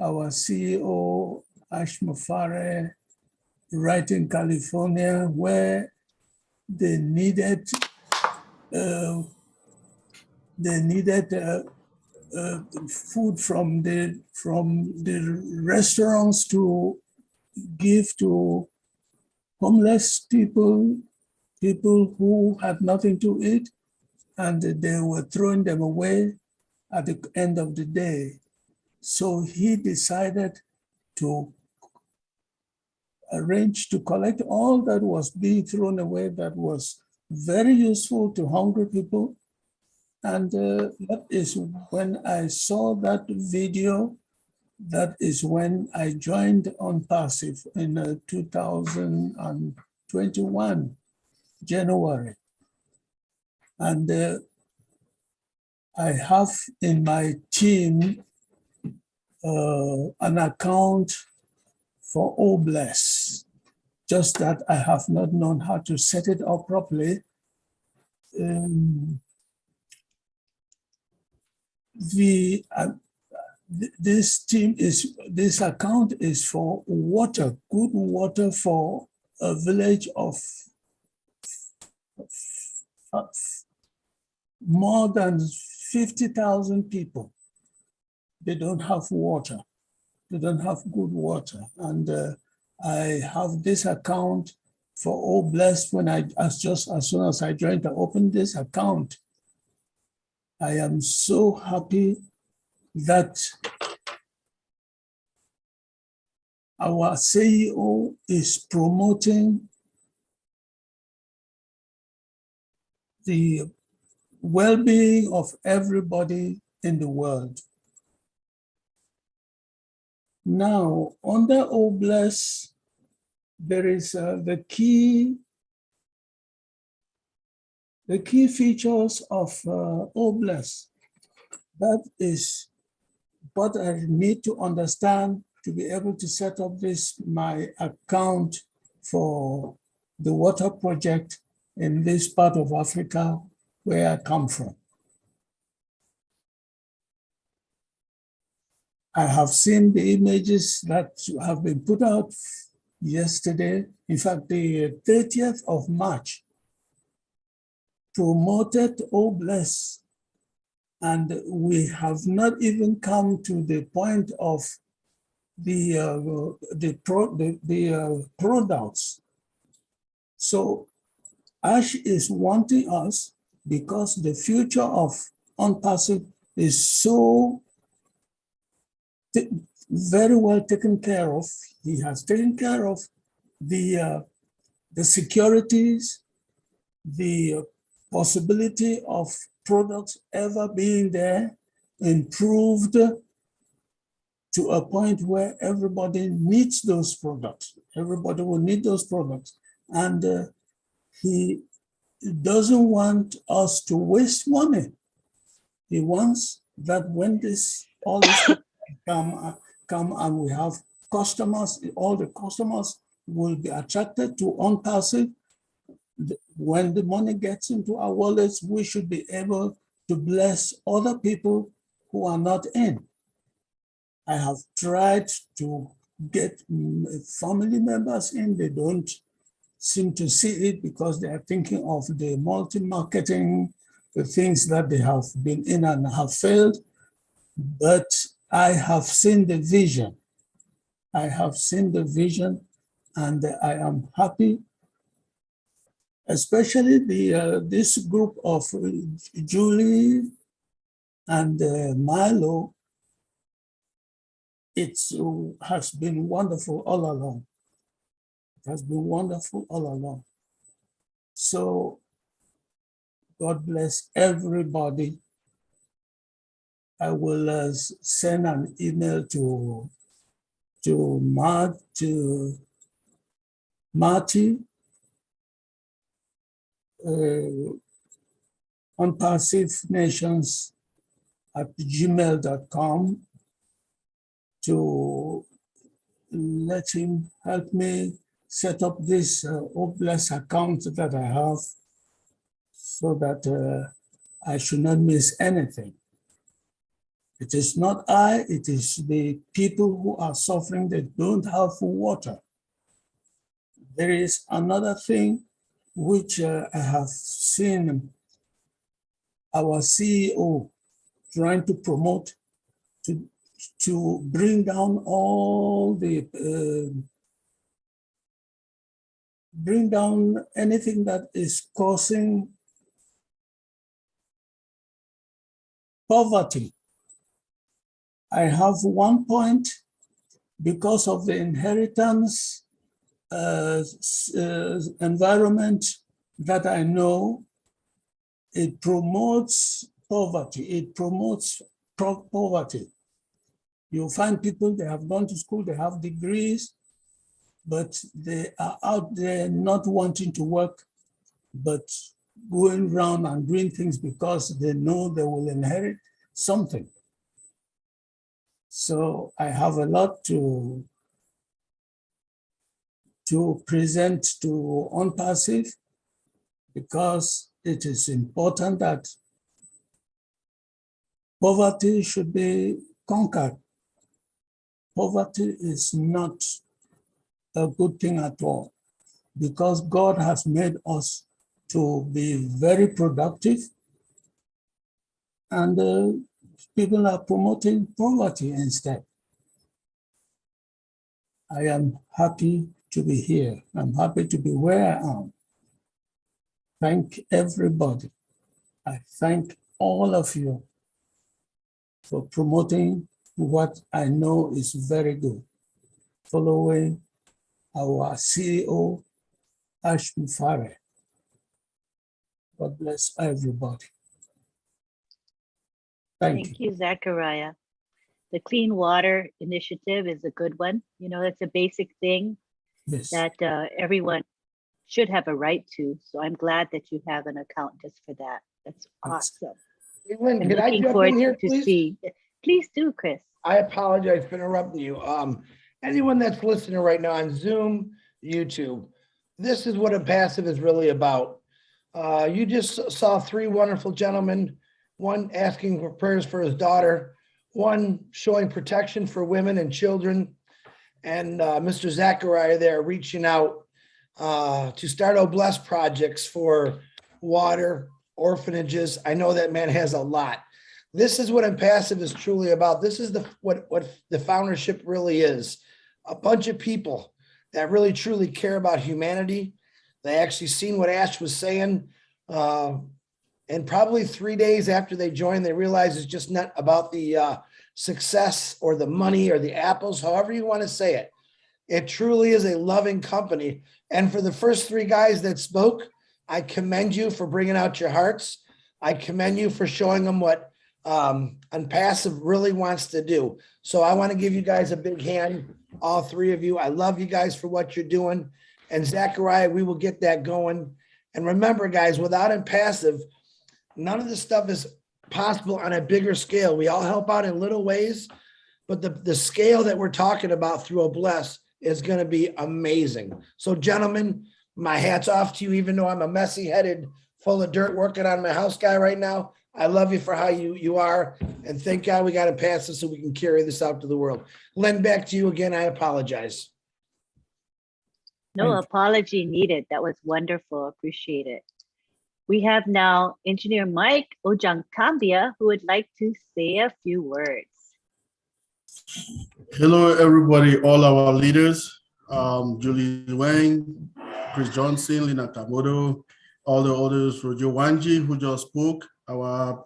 our CEO, Ash Mufare, right in California, where they needed food from the restaurants to give to homeless people who had nothing to eat, and they were throwing them away at the end of the day. So he decided to arrange to collect all that was being thrown away that was very useful to hungry people. And that is when I saw that video, that is when I joined Onpassive in 2021, January. And I have in my team an account for Obless, just that I have not known how to set it up properly. This account is for water, good water for a village of more than 50,000 people. They don't have water. They don't have good water. And I have this account for Obless. When as soon as I joined, I opened this account. I am so happy that our CEO is promoting the well-being of everybody in the world. Now, under Obless, there is the key features of Obless. That is what I need to understand to be able to set up my account for the water project in this part of Africa where I come from. I have seen the images that have been put out yesterday. In fact, the 30th of March promoted Obless, and we have not even come to the point of the products. So Ash is wanting us, because the future of Onpassive is so very well taken care of. He has taken care of the securities, the possibility of products ever being there, improved to a point where everybody needs those products. Everybody will need those products. And he doesn't want us to waste money. He wants that when all this come and we have customers, all the customers will be attracted to Onpassive. When the money gets into our wallets, we should be able to bless other people who are not in. I have tried to get family members in. They don't seem to see it because they are thinking of the multi-marketing, the things that they have been in and have failed. But I have seen the vision. I have seen the vision, and I am happy, especially this group of Julie and Milo. It has been wonderful all along. It has been wonderful all along. So God bless everybody. I will send an email to Marty, onpassivenations@gmail.com to let him help me set up this Obless account that I have so that I should not miss anything. It is not I, it is the people who are suffering that don't have water. There is another thing which I have seen our CEO trying to promote to bring down all the, bring down anything that is causing poverty. I have one point because of the inheritance environment that I know. It promotes poverty. It promotes poverty. You'll find people, they have gone to school, they have degrees, but they are out there not wanting to work, but going around and doing things because they know they will inherit something. So I have a lot to present to Onpassive because it is important that poverty should be conquered. Poverty is not a good thing at all because God has made us to be very productive, and people are promoting poverty instead. I am happy to be here. I'm happy to be where I am. Thank everybody. I thank all of you for promoting what I know is very good, following our CEO, Ash Mufare. God bless everybody. Thank you. Thank you, Zachariah. The Clean Water Initiative is a good one. You know, that's a basic thing Yes. that everyone should have a right to. So I'm glad that you have an account just for that. That's awesome. Hey, Lynn, I'm can I looking jump forward in here, to please? see. Please do, Chris. I apologize for interrupting you. Anyone that's listening right now on Zoom, YouTube, this is what Onpassive is really about. You just saw three wonderful gentlemen, one asking for prayers for his daughter, one showing protection for women and children, and Mr. Zachariah there reaching out to start Obless projects for water, orphanages. I know that man has a lot. This is what Onpassive is truly about. This is what the foundership really is. A bunch of people that really truly care about humanity. They actually seen what Ash was saying. And probably 3 days after they joined, they realized it's just not about the success or the money or the apples, however you want to say it. It truly is a loving company. And for the first three guys that spoke, I commend you for bringing out your hearts. I commend you for showing them what Onpassive really wants to do. So I want to give you guys a big hand, all three of you. I love you guys for what you're doing. And Zachariah, we will get that going. And remember, guys, without Onpassive, none of this stuff is possible on a bigger scale. We all help out in little ways, but the scale that we're talking about through Obless is going to be amazing. So gentlemen, my hat's off to you, even though I'm a messy headed, full of dirt working on my house guy right now. I love you for how you are. And thank God we got to pass this so we can carry this out to the world. Len, back to you again. I apologize. No apology needed. That was wonderful. Appreciate it. We have now Engineer Mike Ojangkambia, who would like to say a few words. Hello, everybody, all our leaders, Julie Wang, Chris Johnson, Lina Kamodo, all the others, Roger Wanji, who just spoke, our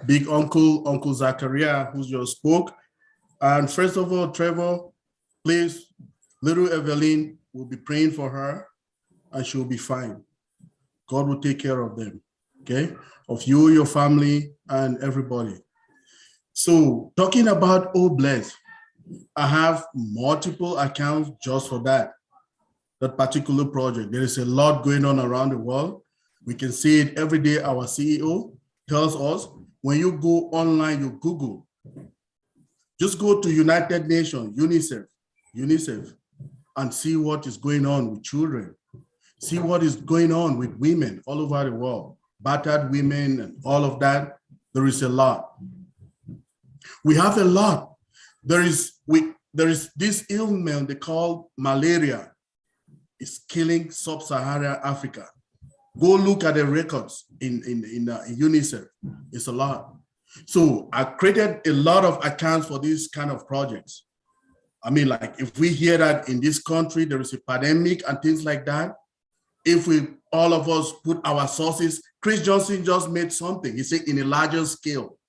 big uncle, Uncle Zachariah, who just spoke. And first of all, Trevor, please, little Evelyn, will be praying for her and she'll be fine. God will take care of them, okay? Of you, your family, and everybody. So talking about Oh Bless, I have multiple accounts just for that particular project. There is a lot going on around the world. We can see it every day. Our CEO tells us, when you go online, you Google, just go to United Nations, UNICEF, and see what is going on with children. See what is going on with women all over the world, battered women and all of that. There is a lot. We have a lot. There is this ailment they call malaria. It's killing sub-Saharan Africa. Go look at the records in UNICEF. It's a lot. So I created a lot of accounts for these kind of projects. I mean, like if we hear that in this country, there is a pandemic and things like that, if we, all of us put our sources, Chris Johnson just made something. He said in a larger scale.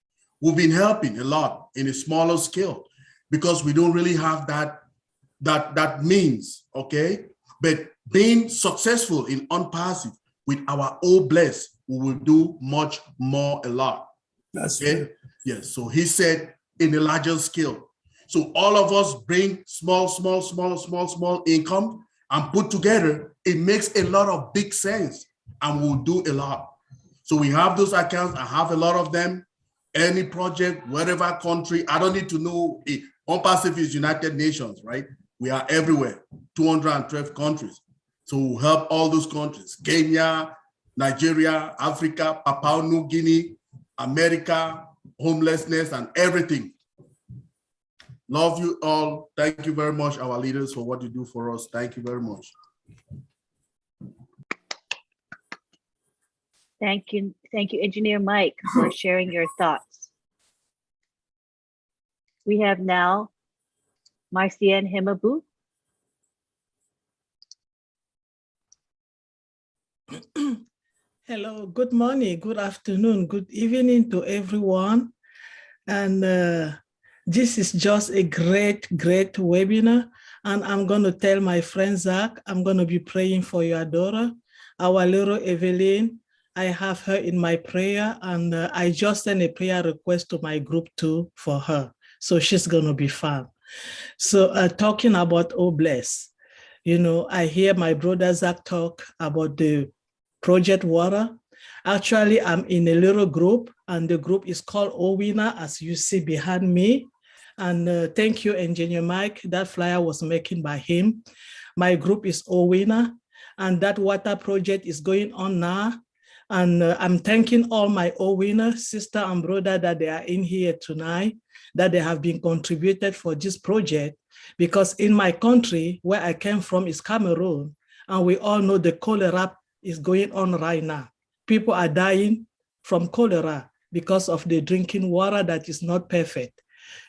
We've been helping a lot in a smaller scale because we don't really have that means, okay? But being successful in Onpassive with our Oh Bless, we will do much more, a lot. That's okay? right. Yes, so he said in a larger scale. So all of us bring small income and put together, it makes a lot of big sense and we'll do a lot. So we have those accounts, I have a lot of them. Any project, whatever country, I don't need to know. Onpassive is United Nations, right? We are everywhere, 212 countries. So we'll help all those countries, Kenya, Nigeria, Africa, Papua New Guinea, America, homelessness and everything. Love you all. Thank you very much, our leaders, for what you do for us. Thank you very much. Thank you, Engineer Mike, for sharing your thoughts. We have now Marcian Himabu. Hello, good morning, good afternoon, good evening to everyone. And this is just a great webinar. And I'm going to tell my friend Zach, I'm going to be praying for your daughter, our little Evelyn. I have her in my prayer, and I just sent a prayer request to my group too for her. So she's going to be fine. So talking about Oh Bless, you know, I hear my brother Zach talk about the Project Water. Actually, I'm in a little group, and the group is called OWINA, as you see behind me. And thank you, Engineer Mike. That flyer was making by him. My group is OWINA, and that water project is going on now. And I'm thanking all my OWINA sister and brother that they are in here tonight, that they have been contributed for this project, because in my country, where I came from is Cameroon, and we all know the cholera is going on right now. People are dying from cholera because of the drinking water that is not perfect.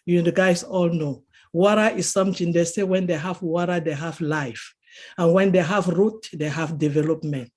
You guys all know. Water is something they say when they have water, they have life. And when they have root, they have development.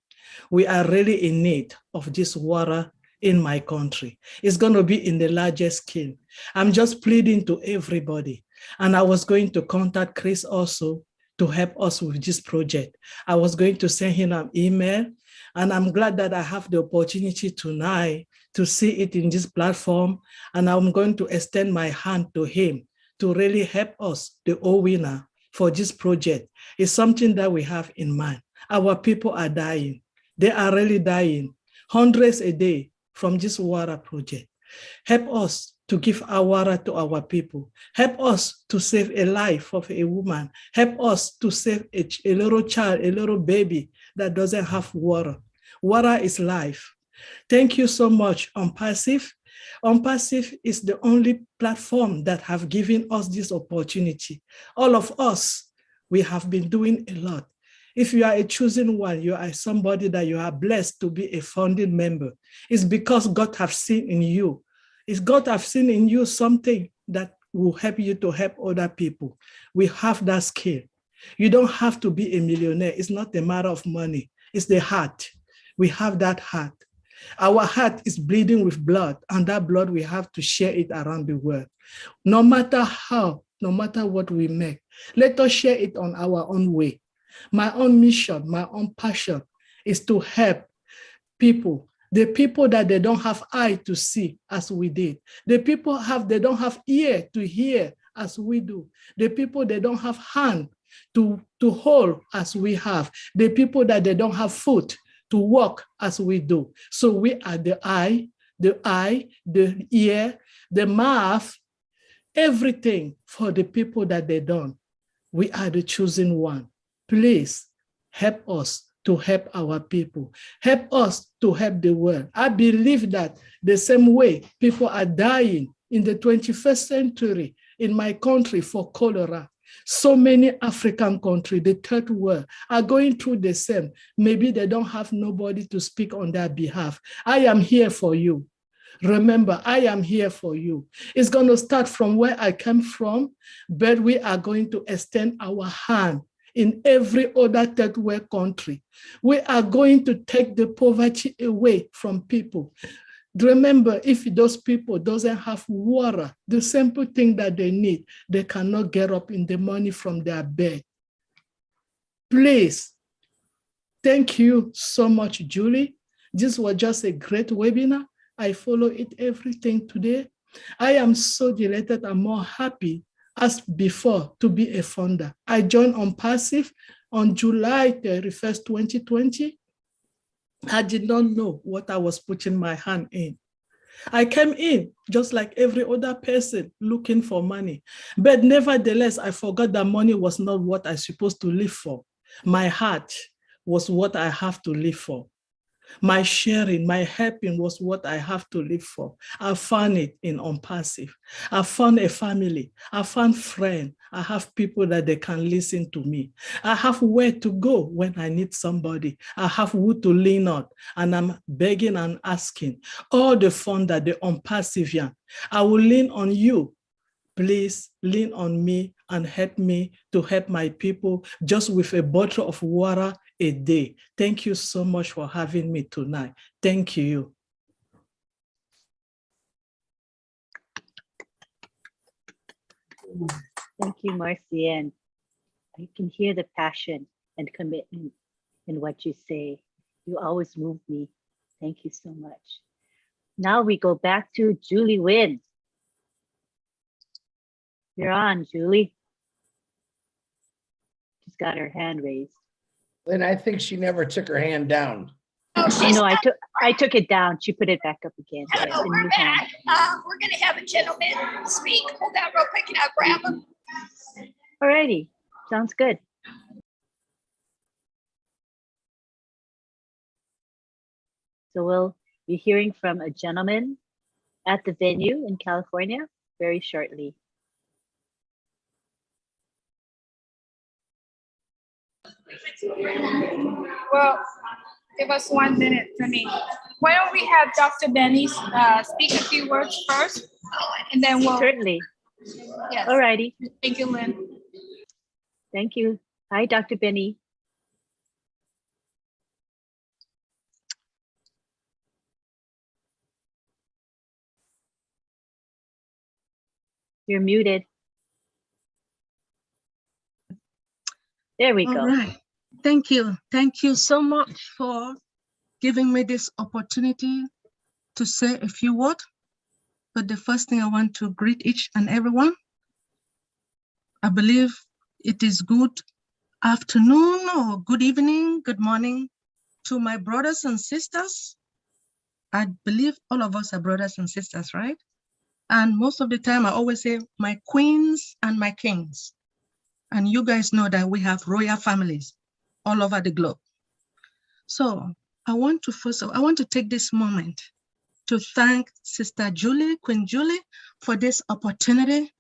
We are really in need of this water in my country. It's going to be in the largest scale. I'm just pleading to everybody. And I was going to contact Chris also to help us with this project. I was going to send him an email, and I'm glad that I have the opportunity tonight to see it in this platform. And I'm going to extend my hand to him to really help us, the OWINA, for this project. It's something that we have in mind. Our people are dying. They are really dying, hundreds a day from this water project. Help us to give our water to our people. Help us to save a life of a woman. Help us to save a little child, a little baby that doesn't have water. Water is life. Thank you so much, Onpassive. Onpassive is the only platform that have given us this opportunity. All of us, we have been doing a lot. If you are a chosen one, you are somebody that you are blessed to be a founding member. It's because God have seen in you. It's God have seen in you something that will help you to help other people. We have that skill. You don't have to be a millionaire. It's not a matter of money. It's the heart. We have that heart. Our heart is bleeding with blood, and that blood, we have to share it around the world. No matter how, no matter what we make, let us share it on our own way. My own mission, my own passion is to help people, the people that they don't have eye to see as we did. The people they don't have ear to hear as we do. The people they don't have hand to hold as we have. The people that they don't have foot to walk as we do. So we are the eye, the ear, the mouth, everything for the people that they don't. We are the chosen one. Please help us to help our people. Help us to help the world. I believe that the same way people are dying in the 21st century in my country for cholera, so many African countries, the third world, are going through the same. Maybe they don't have nobody to speak on their behalf. I am here for you. Remember, I am here for you. It's going to start from where I came from, but we are going to extend our hand in every other third world country. We are going to take the poverty away from people. Remember, if those people doesn't have water, the simple thing that they need, they cannot get up in the morning from their bed. Please, thank you so much, Julie. This was just a great webinar. I follow it everything today. I am so delighted and more happy as before to be a founder. I joined Onpassive on July 31st, 2020. I did not know what I was putting my hand in. I came in just like every other person looking for money. But nevertheless, I forgot that money was not what I was supposed to live for. My heart was what I have to live for. My sharing, my helping was what I have to live for. I found it in Onpassive. I found a family. I found friends. I have people that they can listen to me. I have where to go when I need somebody. I have who to lean on. And I'm begging and asking all the founder, the Onpassivian, I will lean on you. Please lean on me and help me to help my people just with a bottle of water a day. Thank you so much for having me tonight. Thank you. Thank you, Marcienne. I can hear the passion and commitment in what you say. You always move me. Thank you so much. Now we go back to Julie Wynn. You're on, Julie. She's got her hand raised. Lynn, I think she never took her hand down. Oh, Oh no, I took it down. She put it back up again. Yes, Hello, a we're new back. hand. We're gonna have a gentleman speak. Hold on real quick and I'll grab him. Alrighty, sounds good. So we'll be hearing from a gentleman at the venue in California very shortly. Well, give us 1 minute for me. Why don't we have Dr. Benny speak a few words first, and then we'll. Certainly. Yes. Alrighty. Thank you, Lynn. Thank you. Hi, Dr. Benny. You're muted. There we go. All right. Thank you. Thank you so much for giving me this opportunity to say a few words. But the first thing I want to greet each and everyone. I believe it is good afternoon or good evening, good morning to my brothers and sisters. I believe all of us are brothers and sisters, right? And most of the time, I always say my queens and my kings. And you guys know that we have royal families all over the globe. So I want to take this moment to thank Sister Julie, Queen Julie, for this opportunity.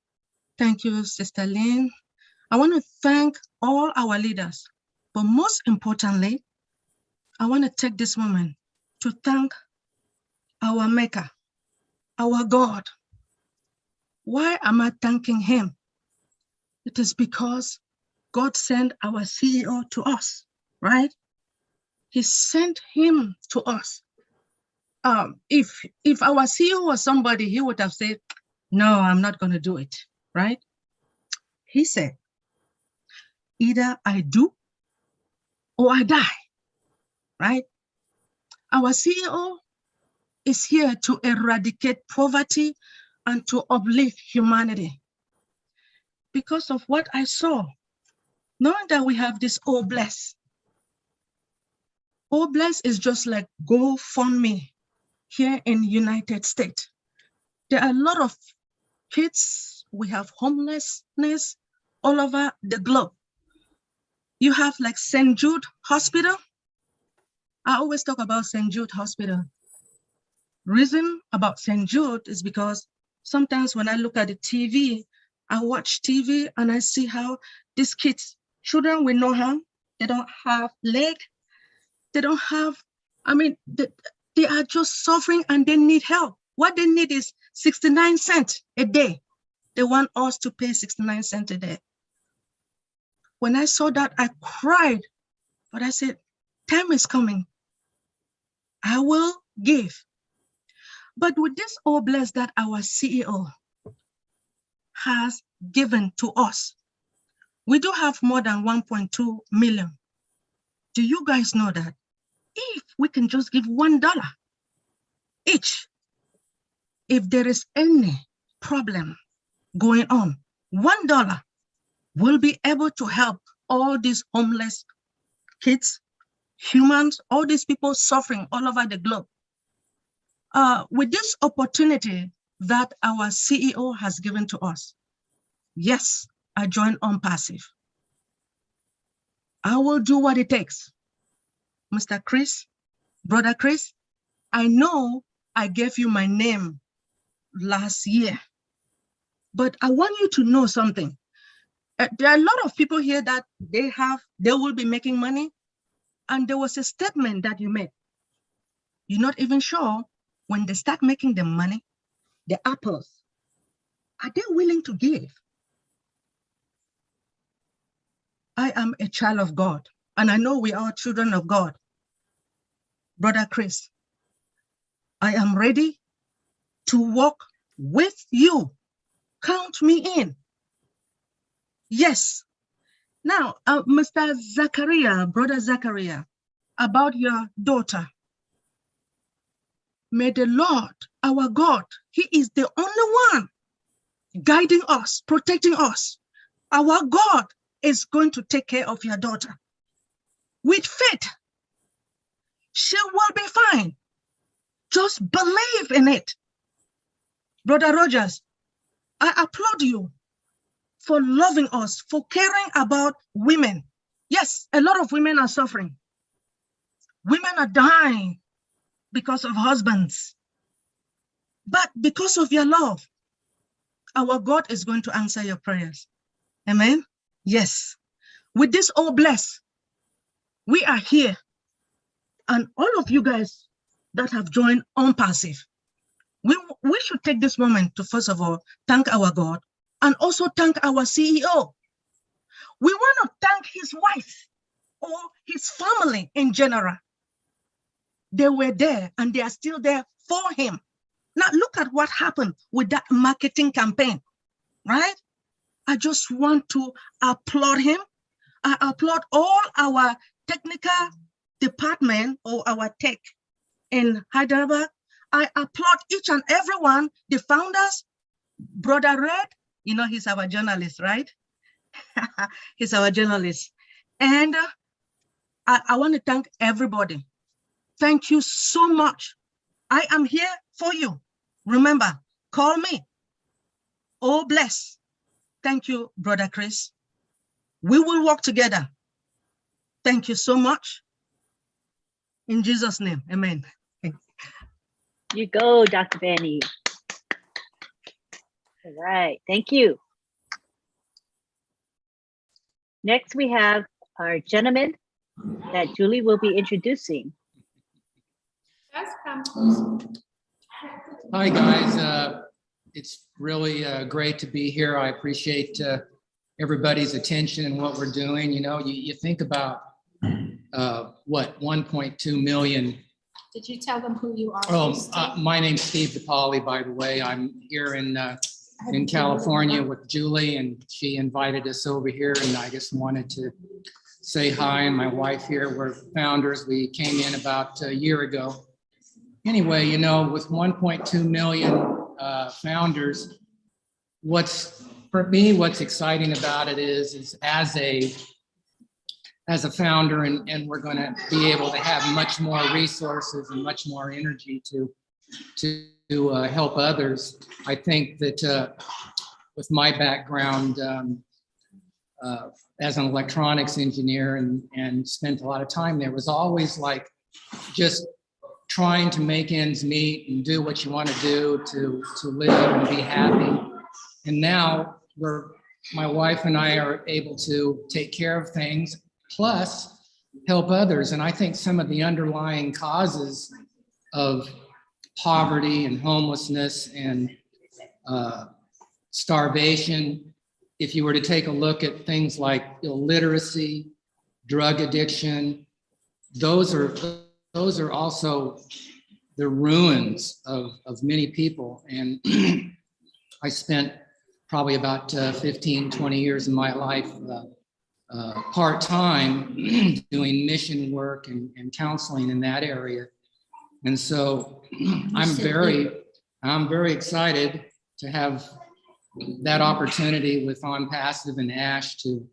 Thank you, Sister Lynn. I want to thank all our leaders, but most importantly, I want to take this moment to thank our Maker, our God. Why am I thanking him? It is because God sent our CEO to us, right? He sent him to us. If our CEO was somebody, he would have said, no, I'm not going to do it, right? He said, either I do or I die, right? Our CEO is here to eradicate poverty and to uplift humanity. Because of what I saw, knowing that we have this Oh Bless. Oh Bless is just like GoFundMe here in United States. There are a lot of kids, we have homelessness all over the globe. You have like St. Jude Hospital. I always talk about St. Jude Hospital. Reason about St. Jude is because sometimes when I look at the TV, I watch TV and I see how these kids, children with no hand, they don't have leg, they don't have, they are just suffering and they need help. What they need is 69 cents a day. They want us to pay 69 cents a day. When I saw that, I cried, but I said, time is coming. I will give. But with this all blessed that our CEO has given to us, we do have more than 1.2 million. Do you guys know that if we can just give $1 each, if there is any problem going on, $1 will be able to help all these homeless kids, humans, all these people suffering all over the globe. With this opportunity that our CEO has given to us, yes, I joined Onpassive. I will do what it takes. Mr. Chris, Brother Chris, I know I gave you my name last year, but I want you to know something. There are a lot of people here that they will be making money, and there was a statement that you made. You're not even sure when they start making the money, the apples, are they willing to give? I am a child of God, and I know we are children of God. Brother Chris, I am ready to walk with you. Count me in. Yes. Now, Mr. Zachariah, Brother Zachariah, about your daughter. May the Lord, our God, he is the only one guiding us, protecting us. Our God is going to take care of your daughter. With faith, she will be fine. Just believe in it. Brother Rogers, I applaud you for loving us, for caring about women. Yes, a lot of women are suffering. Women are dying because of husbands. But because of your love, our God is going to answer your prayers. Amen? Yes. With this all blessed, we are here. And all of you guys that have joined Onpassive, we should take this moment to, first of all, thank our God and also thank our CEO. We want to thank his wife or his family in general. They were there and they are still there for him. Now look at what happened with that marketing campaign, right? I just want to applaud him. I applaud all our technical department or our tech in Hyderabad. I applaud each and everyone, the founders, Brother Red, you know, he's our journalist, right? He's our journalist. And I want to thank everybody. Thank you so much. I am here for you. Remember, call me. Oh, bless. Thank you, Brother Chris. We will work together. Thank you so much. In Jesus' name, amen. You go, Dr. Benny. All right, thank you. Next, we have our gentleman that Julie will be introducing. Hi, guys. It's really great to be here. I appreciate everybody's attention and what we're doing. You know, you think about what, 1.2 million. Did you tell them who you are? Oh, my name's Steve DePauli, by the way. I'm here in California with Julie, and she invited us over here, and I just wanted to say hi. And my wife here, we're founders. We came in about a year ago. Anyway, you know, with 1.2 million founders, for me, what's exciting about it is as a founder, and we're going to be able to have much more resources and much more energy to help others. I think that with my background as an electronics engineer and spent a lot of time there, was always like just trying to make ends meet and do what you want to do to live and be happy. And now my wife and I are able to take care of things, plus help others. And I think some of the underlying causes of poverty and homelessness and starvation, if you were to take a look at things like illiteracy, drug addiction, those are also the ruins of many people. And I spent probably about 15, 20 years of my life part-time doing mission work and counseling in that area. And so I'm very excited to have that opportunity with Onpassive and Ash to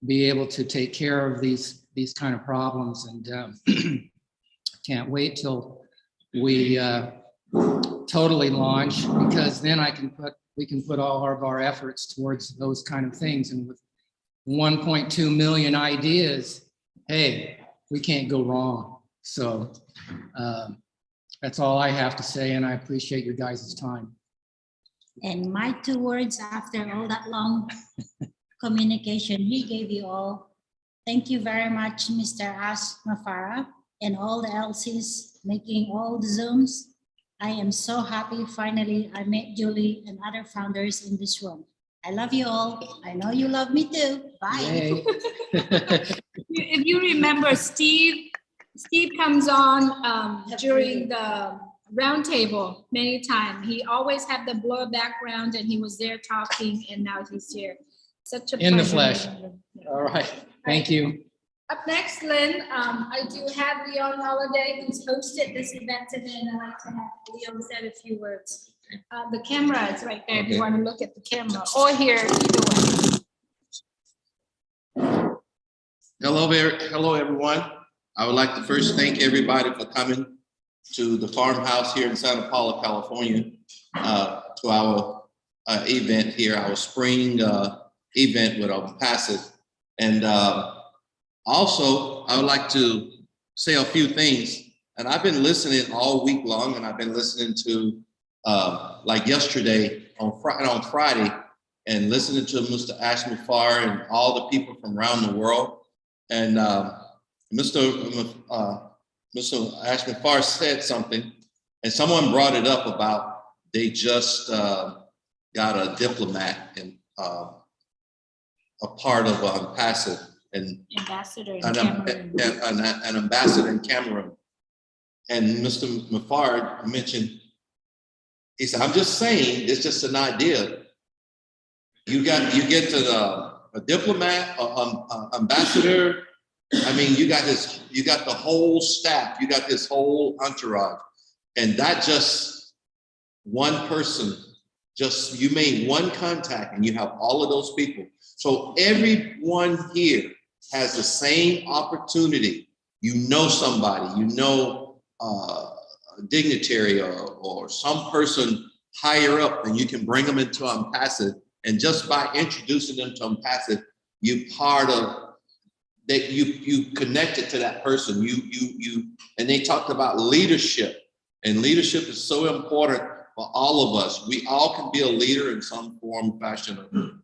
be able to take care of these kind of problems, and can't wait till we totally launch, because then we can put all of our efforts towards those kind of things. And with 1.2 million ideas, hey, we can't go wrong. So that's all I have to say, and I appreciate your guys' time. And my 2 words after all that long communication he gave you all. Thank you very much, Mr. Ash Mafara, and all the LCs making all the Zooms. I am so happy finally I met Julie and other founders in this room. I love you all. I know you love me too. Bye. If you remember, Steve comes on during the roundtable many times. He always had the blur background, and he was there talking, and now he's here. Such a In the pleasure. flesh. All right. Thank you. Up next, Lynn, I do have Leon Holiday, who's hosted this event today, and I'd like to have Leon say a few words. The camera is right there if you want to look at the camera, or here, either way. Hello, everyone. I would like to first thank everybody for coming to the farmhouse here in Santa Paula, California, to our event here, our spring event with Onpassive. And also, I would like to say a few things. And I've been listening all week long, and I've been listening to, like yesterday on Friday, and listening to Mr. Ash Mafar and all the people from around the world. And Mr. Ash Mafar said something, and someone brought it up about they just got a diplomat and a part of Onpassive, and ambassador in an ambassador in Cameroon. And Mr. Mafar mentioned, he said, I'm just saying, it's just an idea. You get to a diplomat, ambassador. I mean, you got the whole staff, you got this whole entourage, and that just one person, just you made one contact and you have all of those people. So everyone here has the same opportunity. You know somebody, you know a dignitary or some person higher up, and you can bring them into Onpassive. And just by introducing them to Onpassive, you part of that. You connected to that person. And they talked about leadership, and leadership is so important for all of us. We all can be a leader in some form, fashion,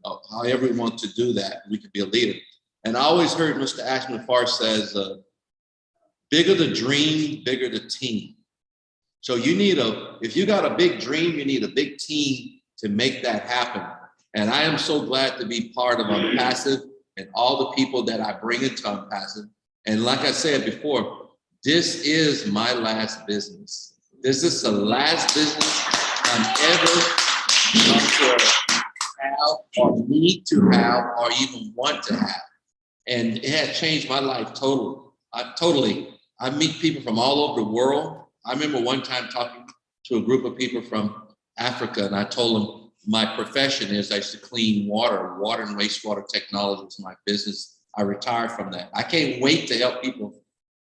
of however we want to do that. We can be a leader. And I always heard Mr. Ashman Farr says, bigger the dream, bigger the team. So you need if you got a big dream, you need a big team to make that happen. And I am so glad to be part of Onpassive and all the people that I bring into Onpassive. And like I said before, this is my last business. This is the last business I'm ever going to have or need to have or even want to have. And it had changed my life totally. I meet people from all over the world. I remember one time talking to a group of people from Africa, and I told them my profession is I used to clean water and wastewater technology is my business. I retired from that. I can't wait to help people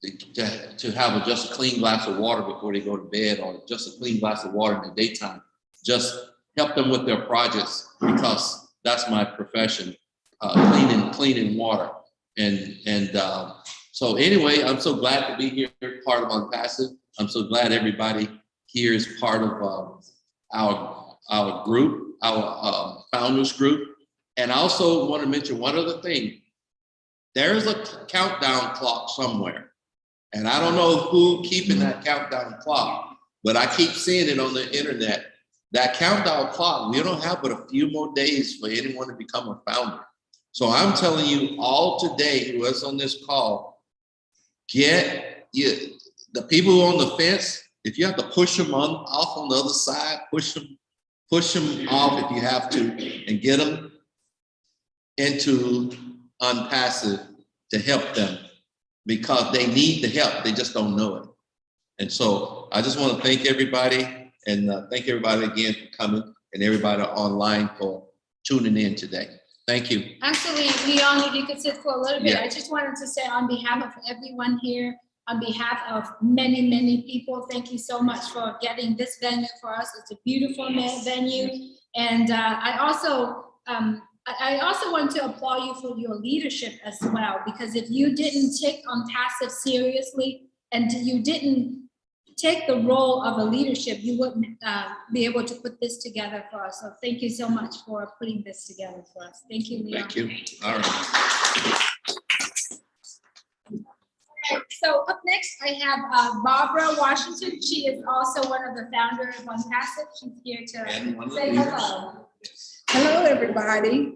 to have just a clean glass of water before they go to bed, or just a clean glass of water in the daytime. Just help them with their projects, because that's my profession, cleaning water. So anyway, I'm so glad to be here, part of Onpassive. I'm so glad everybody here is part of our group, our founders group. And I also want to mention one other thing. There is a countdown clock somewhere. And I don't know who keeping that countdown clock, but I keep seeing it on the internet. That countdown clock, we don't have but a few more days for anyone to become a founder. So I'm telling you all today, who is on this call, the people who are on the fence, if you have to push them off on the other side, push them off if you have to, and get them into Onpassive to help them, because they need the help. They just don't know it. And so I just want to thank everybody, and thank everybody again for coming, and everybody online for tuning in today. Thank you. Actually, Leon, if you could sit for a little bit, Yeah. I just wanted to say on behalf of everyone here, on behalf of many, many people, thank you so much for getting this venue for us. It's a beautiful venue. And I also want to applaud you for your leadership as well, because if you didn't take Onpassive seriously and you didn't take the role of a leadership, you wouldn't be able to put this together for us. So thank you so much for putting this together for us. Thank you, Leon. Thank you. All right. So up next, I have Barbara Washington. She is also one of the founders of Onpassive. She's here to say hello. Hello, everybody.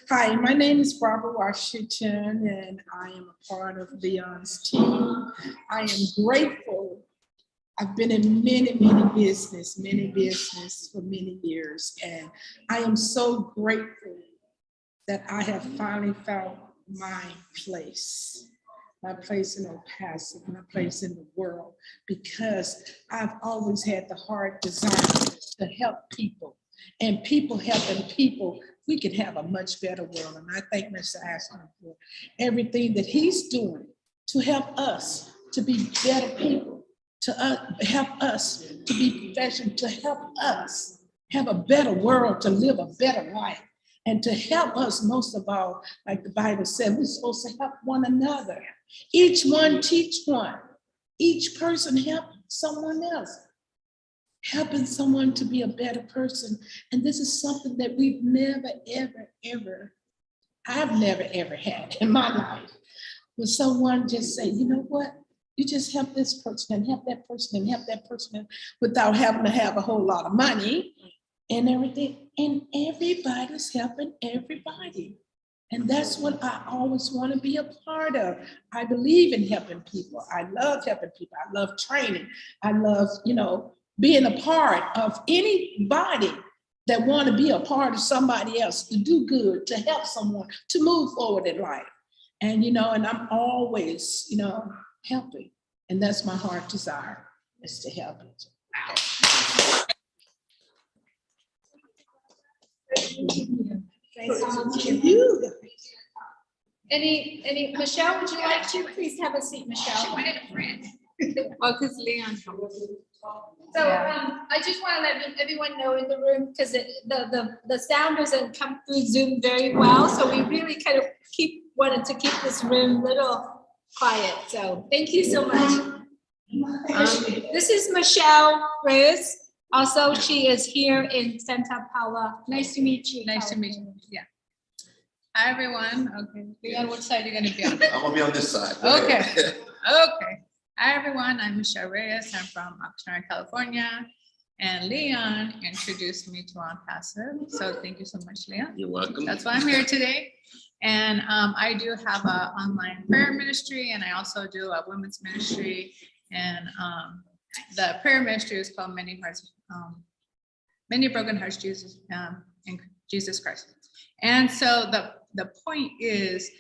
Hi, my name is Barbara Washington, and I am a part of Leon's team. I am grateful. I've been in many business for many years, and I am so grateful that I have finally found my place in Onpassive, my place in the world, because I've always had the hard desire to help people. And people helping people, we can have a much better world. And I thank Mr. Ashman for everything that he's doing to help us to be better people, to help us to be professional, to help us have a better world, to live a better life, and to help us most of all, like the Bible said, we're supposed to help one another. Each one teach one. Each person help someone else. Helping someone to be a better person. And this is something that we've never, ever had in my life. When someone just say, you know what? You just help this person and help that person and help that person without having to have a whole lot of money and everything. And everybody's helping everybody. And that's what I always want to be a part of. I believe in helping people. I love helping people. I love training. I love, being a part of anybody that want to be a part of somebody else, to do good, to help someone, to move forward in life. And, and I'm always, helping. And that's my heart desire, is to help it. Thank you. Any, Michelle, would you like to please have a seat, Michelle? Well, because Leon. So I just want to let everyone know in the room, because the sound doesn't come through Zoom very well. So we really kind of wanted to keep this room a little quiet. So thank you so much. This is Michelle Reyes. Also, she is here in Santa Paula. Nice to meet you. Nice to meet you. Yeah. Hi, everyone. Okay. Leon, what side are you going to be on? I'm gonna be on this side. Okay. Okay. Hi, everyone. I'm Michelle Reyes. I'm from Oxnard, California. And Leon introduced me to Onpassive. So thank you so much, Leon. You're welcome. That's why I'm here today. And I do have an online prayer ministry, and I also do a women's ministry. And the prayer ministry is called Many Broken Hearts, Jesus in Jesus Christ. And so the point is,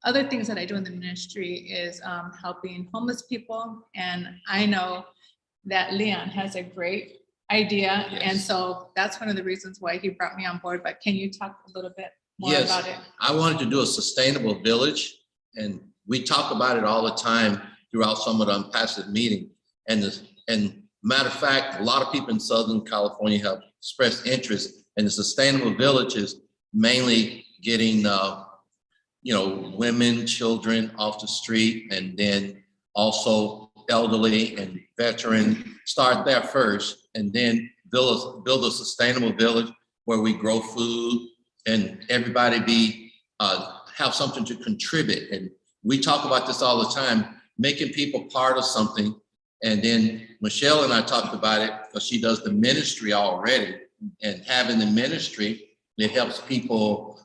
other things that I do in the ministry is helping homeless people. And I know that Leon has a great idea. Yes. And so that's one of the reasons why he brought me on board. But can you talk a little bit more Yes, about it? I wanted to do a sustainable village, and we talk about it all the time throughout some of the Onpassive meeting. And matter of fact, a lot of people in Southern California have expressed interest in the sustainable villages, mainly getting women, children off the street, and then also elderly and veteran. Start there first, and then build a sustainable village where we grow food and everybody have something to contribute. And we talk about this all the time, making people part of something. And then Michelle and I talked about it because she does the ministry already, and having the ministry, it helps people,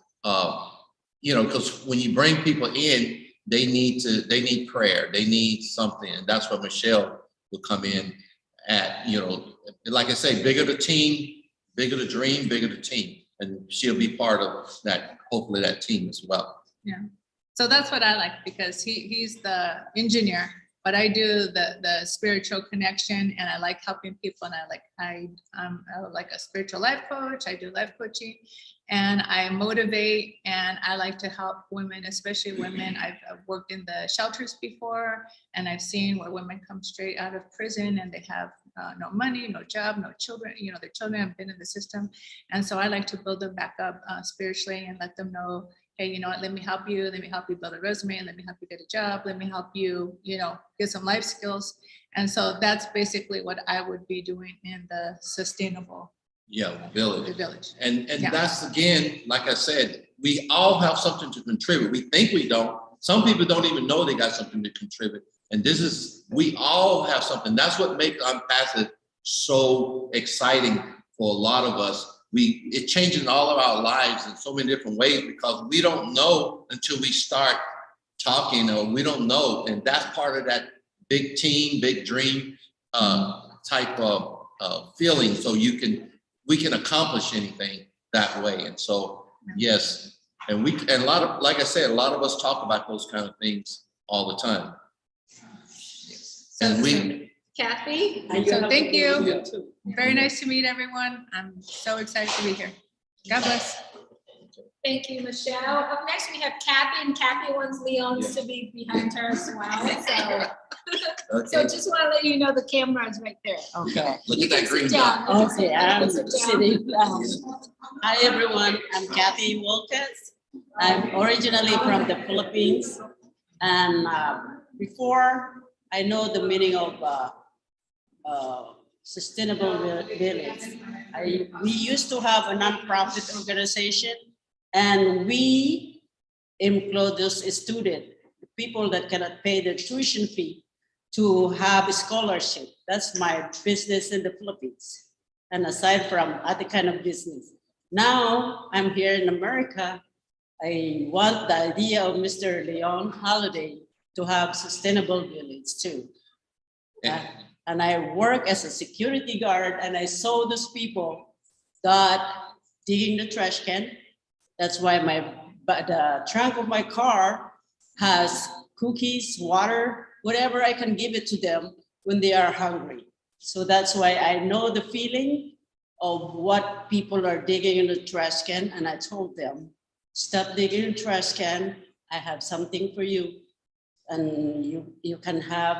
because when you bring people in, they need prayer, they need something. And that's what Michelle will come in at, like I say, bigger the team, bigger the dream, bigger the team. And she'll be part of that, hopefully that team as well. Yeah. So that's what I like, because he's the engineer, but I do the spiritual connection, and I like helping people. And I'm like a spiritual life coach. I do life coaching, and I motivate, and I like to help women, especially women. I've worked in the shelters before, and I've seen where women come straight out of prison and they have no money, no job, no children. Their children have been in the system. And so I like to build them back up spiritually and let them know, hey, you know what, let me help you. Let me help you build a resume, and let me help you get a job. Let me help you, get some life skills. And so that's basically what I would be doing in the sustainable Village. the village. And Yeah. that's, again, like I said, we all have something to contribute. We think we don't. Some people don't even know they got something to contribute. And we all have something. That's what makes Onpassive so exciting for a lot of us. It changes all of our lives in so many different ways, because we don't know until we start talking, or we don't know. And that's part of that big team, big dream type of feeling. So we can accomplish anything that way. And so, yes. And a lot of, like I said, a lot of us talk about those kind of things all the time. And Kathy, so thank you. Very nice to meet everyone. I'm so excited to be here. God bless. Thank you, Michelle. Up next, we have Kathy, and Kathy wants Leon's to be behind her as well. So just want to let you know the camera is right there. Okay. Look You at that can green sit down. dot. You can Okay, I'm sit down. sitting down. Hi, everyone. I'm Kathy Wilkes. I'm originally from the Philippines. And before I know the meaning of sustainable village, we used to have a nonprofit organization, and we employ those students, people that cannot pay their tuition fee, to have a scholarship. That's my business in the Philippines. And aside from other kind of business. Now I'm here in America. I want the idea of Mr. Leon Holiday to have sustainable village too. And I work as a security guard, and I saw those people that digging the trash can. That's why the trunk of my car has cookies, water, whatever I can give it to them when they are hungry. So that's why I know the feeling of what people are digging in the trash can. And I told them, stop digging in the trash can. I have something for you. And you can have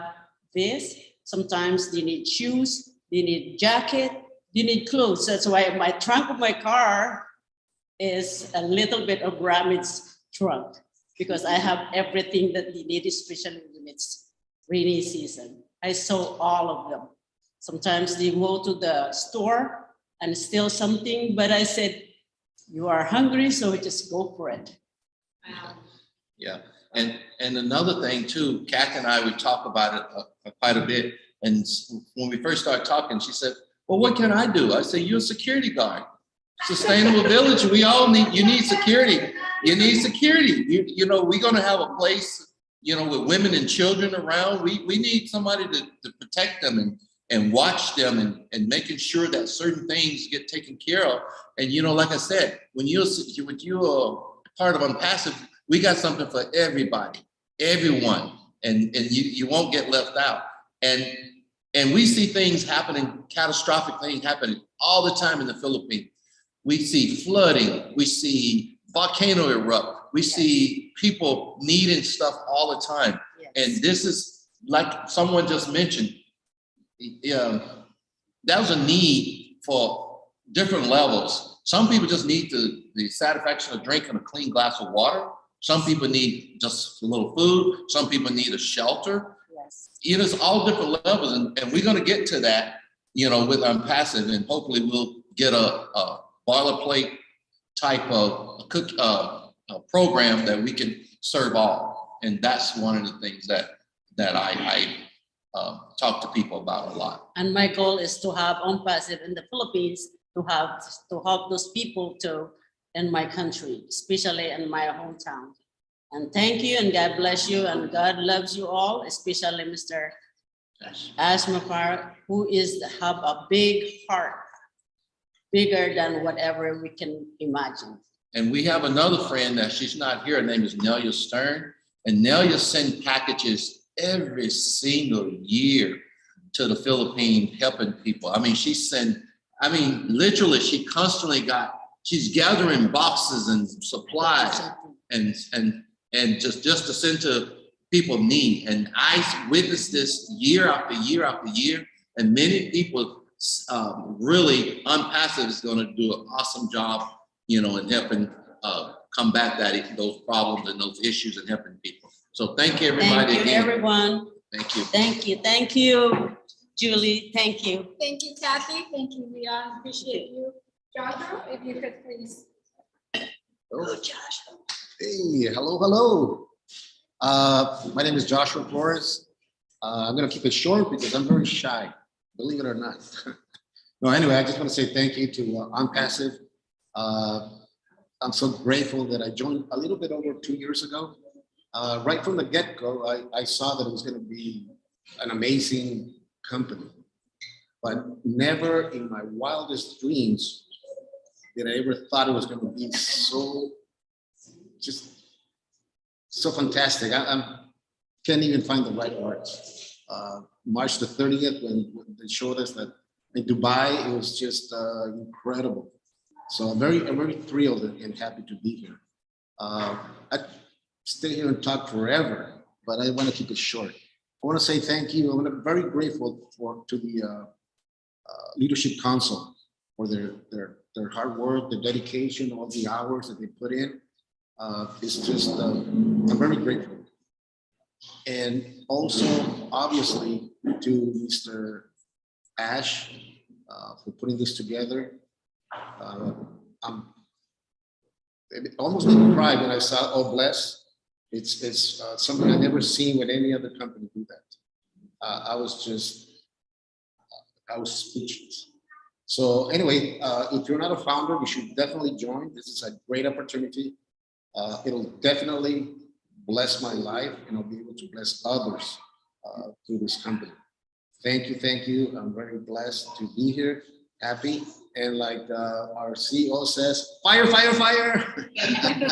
this. Sometimes you need shoes, you need jacket, you need clothes. That's why my trunk of my car is a little bit of Ramit's trunk, because I have everything that you need, especially when it's rainy season. I sew all of them. Sometimes they go to the store and steal something, but I said, you are hungry, so just go for it. Yeah, and another thing too, Kathy and I would talk about it quite a bit. And when we first started talking, she said, well, what can I do? I said, you're a security guard. Sustainable village, we all need, you need security. You need security. You know, we're gonna have a place, you know, with women and children around. We need somebody to protect them and watch them and making sure that certain things get taken care of. And, you know, like I said, when you're part of Onpassive, we got something for everybody, everyone, and you won't get left out. And we see things happening, catastrophic things happening all the time in the Philippines. We see flooding, we see volcano erupt, we see people needing stuff all the time. Yes. And this is, like someone just mentioned, that was a need for different levels. Some people just need the satisfaction of drinking a clean glass of water. Some people need just a little food. Some people need a shelter. Yes. You know, it's all different levels. And we're gonna get to that, you know, with Onpassive, and hopefully we'll get a boilerplate type of program that we can serve all. And that's one of the things that I talk to people about a lot. And my goal is to have Onpassive in the Philippines, to help those people too in my country, especially in my hometown. And thank you, and God bless you, and God loves you all, especially Mr. Ash Mafara, who have a big heart, bigger than whatever we can imagine. And we have another friend that she's not here. Her name is Nelia Stern. And Nelia sends packages every single year to the Philippines, helping people. I mean, literally, she's gathering boxes and supplies and just to send to people in need. And I witnessed this year after year after year, and many people really, Onpassive is going to do an awesome job, you know, in helping combat those problems and those issues and helping people. So thank you, everybody. Thank you, everyone. Thank you. Thank you. Thank you, Julie. Thank you. Thank you, Kathy. Thank you, Leon. Appreciate you. Joshua, if you could please. Oh, Joshua. Hey, hello. My name is Joshua Flores. I'm going to keep it short because I'm very shy, believe it or not. No, anyway, I just want to say thank you to Onpassive. I'm so grateful that I joined a little bit over 2 years ago. Right from the get-go, I saw that it was going to be an amazing company, but never in my wildest dreams did I ever thought it was going to be so fantastic. I can't even find the right words. March the 30th, when they showed us that in Dubai, it was just incredible. So I'm very thrilled and happy to be here. I stay here and talk forever, but I want to keep it short. I want to say thank you. I'm very grateful to the Leadership Council for their hard work, their dedication, all the hours that they put in. It's just, I'm very grateful. And also, obviously, to Mr. Ash for putting this together. I'm almost didn't cry when I saw Oh Bless. It's something I've never seen with any other company do that. I was speechless. So anyway, if you're not a founder, you should definitely join. This is a great opportunity. It'll definitely bless my life, and I'll be able to bless others through this company. Thank you. I'm very blessed to be here, happy. And like our CEO says, fire. Thank you,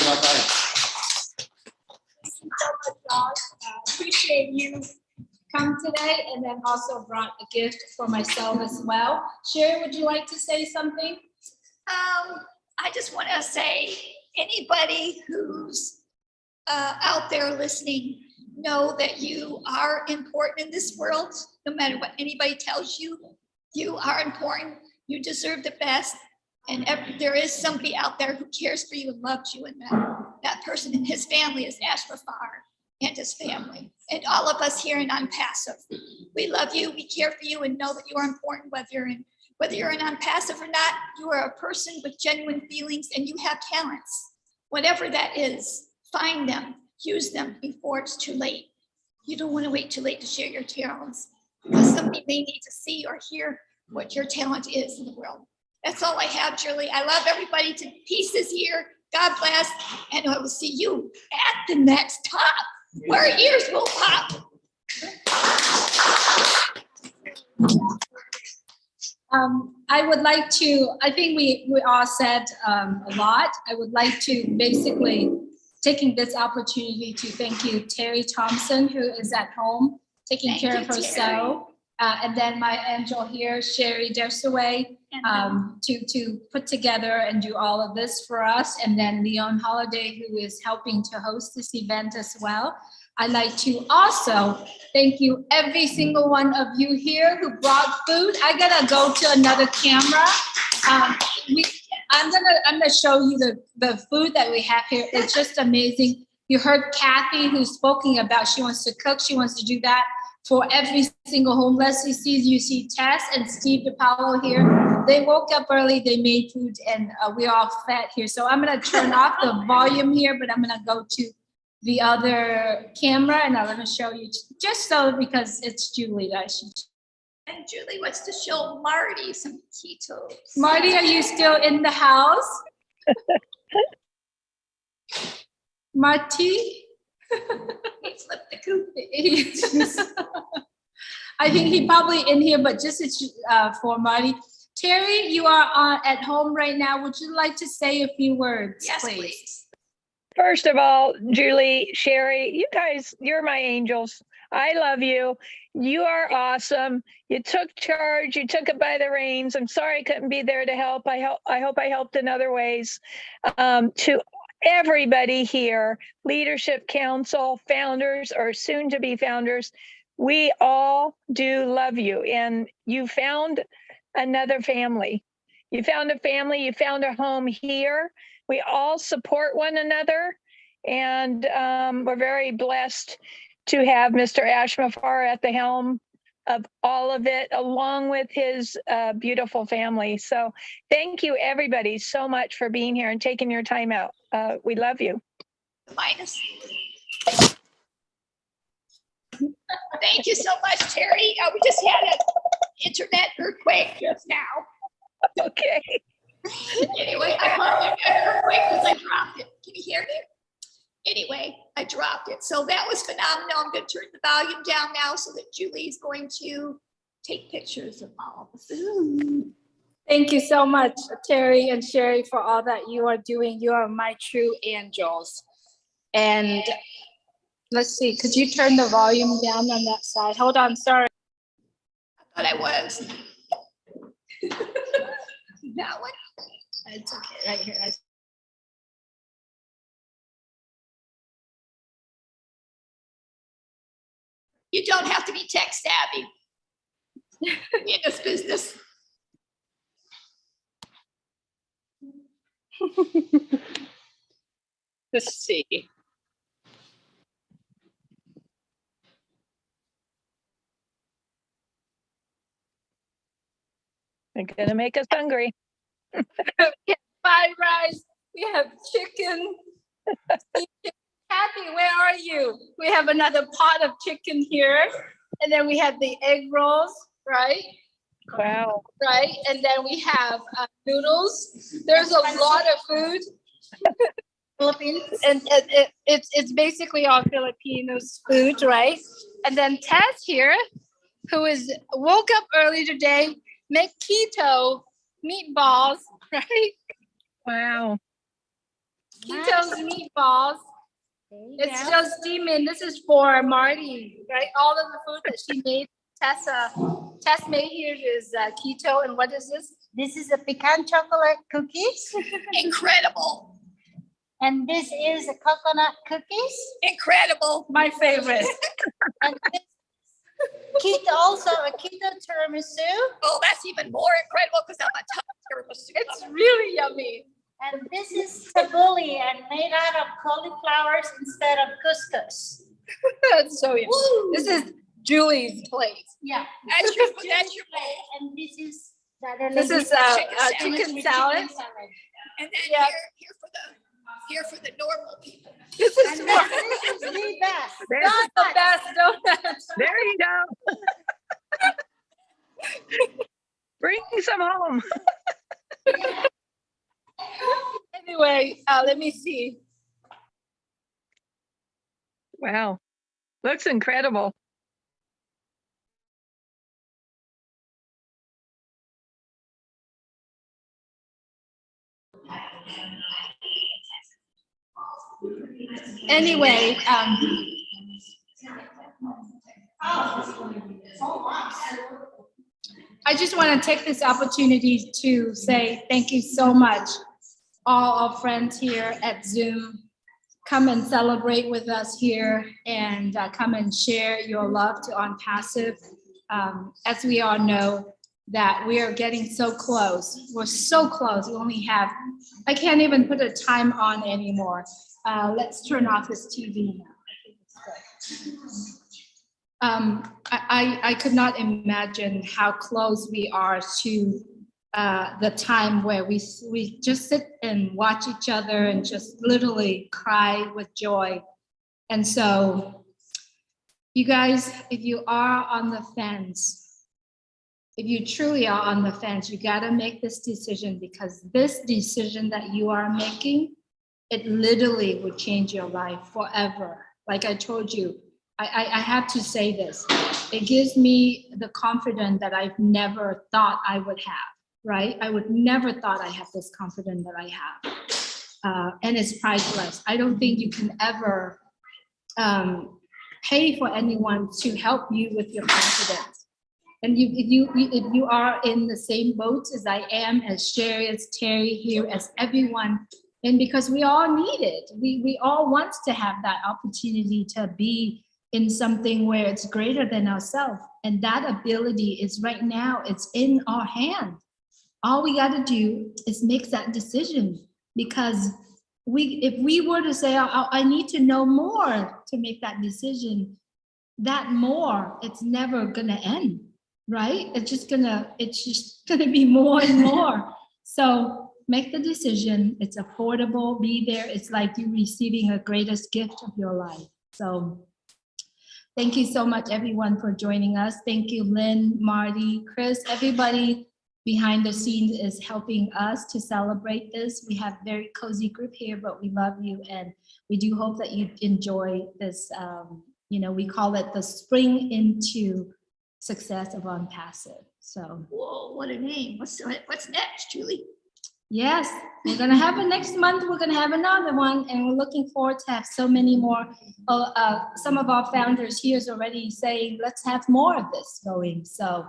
bye-bye. So much, Josh. Appreciate you come today, and then also brought a gift for myself as well. Sherry, would you like to say something? I just want to say, anybody who's out there listening, know that you are important in this world, no matter what anybody tells you. You are important. You deserve the best. And there is somebody out there who cares for you and loves you. And that person and his family is Ash Mafar and his family. And all of us here in Onpassive. We love you. We care for you and know that you are important, whether you're in Onpassive or not. You are a person with genuine feelings and you have talents. Whatever that is, find them, use them before it's too late. You don't want to wait too late to share your talents because somebody may need to see or hear what your talent is in the world. That's all I have, Julie. I love everybody to pieces here. God bless. And I will see you at the next top where ears will pop. I would like to, I think we all said a lot. I would like to basically taking this opportunity to thank you, Terry Thompson, who is at home taking Thank care you, of Terry. herself. And then my angel here, Sherry Dersaway, to put together and do all of this for us. And then Leon Holiday, who is helping to host this event as well. I'd like to also thank you, every single one of you here who brought food. I gotta go to another camera. I'm gonna show you the food that we have here. It's just amazing. You heard Kathy who's speaking about she wants to cook, she wants to do that for every single homeless. You see Tess and Steve DiPaolo here. They woke up early, they made food, and we all fed here. So I'm gonna turn off the volume here, but I'm gonna go to the other camera and I'm gonna show you just so because it's Julie that I should. And Julie wants to show Marty some ketos. Marty, are you still in the house? Marty? He flipped the coop. I think he probably in here, but just for Marty. Terry, you are at home right now. Would you like to say a few words, Yes, please? First of all, Julie, Sherry, you guys, you're my angels. I love you. You are awesome. You took charge. You took it by the reins. I'm sorry I couldn't be there to help. I hope I helped in other ways. To everybody here, Leadership Council, founders or soon to be founders, we all do love you. And you found another family. You found a family. You found a home here. We all support one another, and we're very blessed to have Mr. Ash Mafar at the helm of all of it, along with his beautiful family. So thank you, everybody, so much for being here and taking your time out. We love you. Minus. Thank you so much, Terry. We just had an internet earthquake just now. Okay. Anyway, I called it an earthquake because I dropped it. Can you hear me? Anyway, I dropped it. So that was phenomenal. I'm going to turn the volume down now so that Julie's going to take pictures of all the food. Thank you so much, Terry and Sherry, for all that you are doing. You are my true angels. And let's see, could you turn the volume down on that side? Hold on, sorry. I thought I was. That one? It's okay, right here. You don't have to be tech savvy in this business. Let's see. They're gonna make us hungry. We have fried rice, we have chicken. Kathy, where are you? We have another pot of chicken here. And then we have the egg rolls, right? Wow. Right, and then we have noodles. There's a lot of food. Philippines. And it's basically all Filipinos food, right? And then Tess here, who woke up early today, make keto meatballs, right? Wow. Keto's meatballs. It's still steaming. This is for Marty, right? All of the food that she made. Tess made here is keto. And what is this? This is a pecan chocolate cookies. Incredible. And this is the coconut cookies. Incredible. My favorite. And this keto, also a keto tiramisu. Oh, that's even more incredible because I'm a top tiramisu. It's really yummy. And this is tabbouleh and made out of cauliflowers instead of couscous. That's so yummy. This is Julie's plate. Yeah. That's your bowl. And this is the other This lady- is chicken salad. And then Yeah. here for the normal people. This is And then this is the best. There's the best donuts. There you go. Bring some home. Anyway, let me see. Wow. Looks incredible. Anyway, I just want to take this opportunity to say thank you so much, all our friends here at Zoom. Come and celebrate with us here and come and share your love to Onpassive. As we all know, that we are getting so close. We're so close. We only have, I can't even put a time on anymore. Let's turn off this TV now. I could not imagine how close we are to the time where we just sit and watch each other and just literally cry with joy. And so, you guys, if you are on the fence, if you truly are on the fence, you gotta make this decision, because this decision that you are making, it literally would change your life forever. Like I told you, I have to say this. It gives me the confidence that I've never thought I would have, right? I would never thought I have this confidence that I have. And it's priceless. I don't think you can ever pay for anyone to help you with your confidence. And if you are in the same boat as I am, as Sherry, as Terry here, as everyone, and because we all need it, we all want to have that opportunity to be in something where it's greater than ourselves. And that ability is right now, it's in our hand. All we got to do is make that decision, because if we were to say, I need to know more to make that decision, that more, it's never gonna end, right? It's just gonna be more and more. So make the decision. It's affordable. Be there. It's like you receiving a greatest gift of your life. So thank you so much, everyone, for joining us. Thank you, Lynn, Marty, Chris, everybody behind the scenes is helping us to celebrate this. We have a very cozy group here, but we love you, and we do hope that you enjoy this. We call it the spring into success of Onpassive. So, Whoa, what a name. What's next, Julie? yes, we're gonna have it next month. We're gonna have another one, and we're looking forward to have so many more. Some of our founders here is already saying, let's have more of this going. So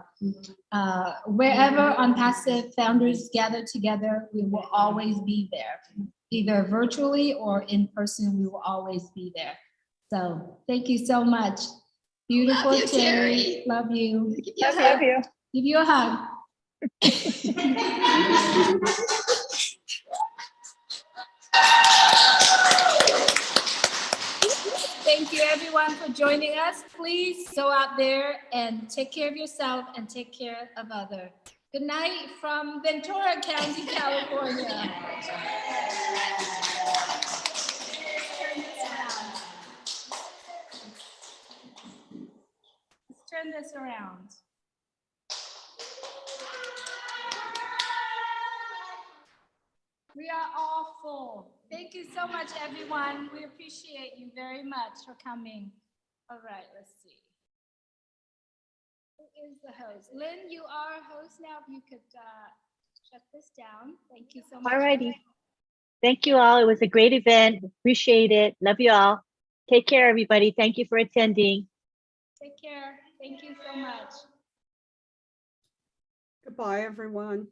wherever Onpassive founders gather together, we will always be there, either virtually or in person. We will always be there. So thank you so much. Beautiful Love you, Terry. Terry. Love you. Love you. Give you a hug. Thank you, everyone, for joining us. Please go out there and take care of yourself and take care of others. Good night from Ventura County, California. Let's turn this around. We are all full. Thank you so much, everyone. We appreciate you very much for coming. All right, let's see. Who is the host? Lynn, you are a host now. If you could shut this down. Thank you so much. All righty. Thank you all. It was a great event. Appreciate it. Love you all. Take care, everybody. Thank you for attending. Take care. Thank you so much. Goodbye, everyone.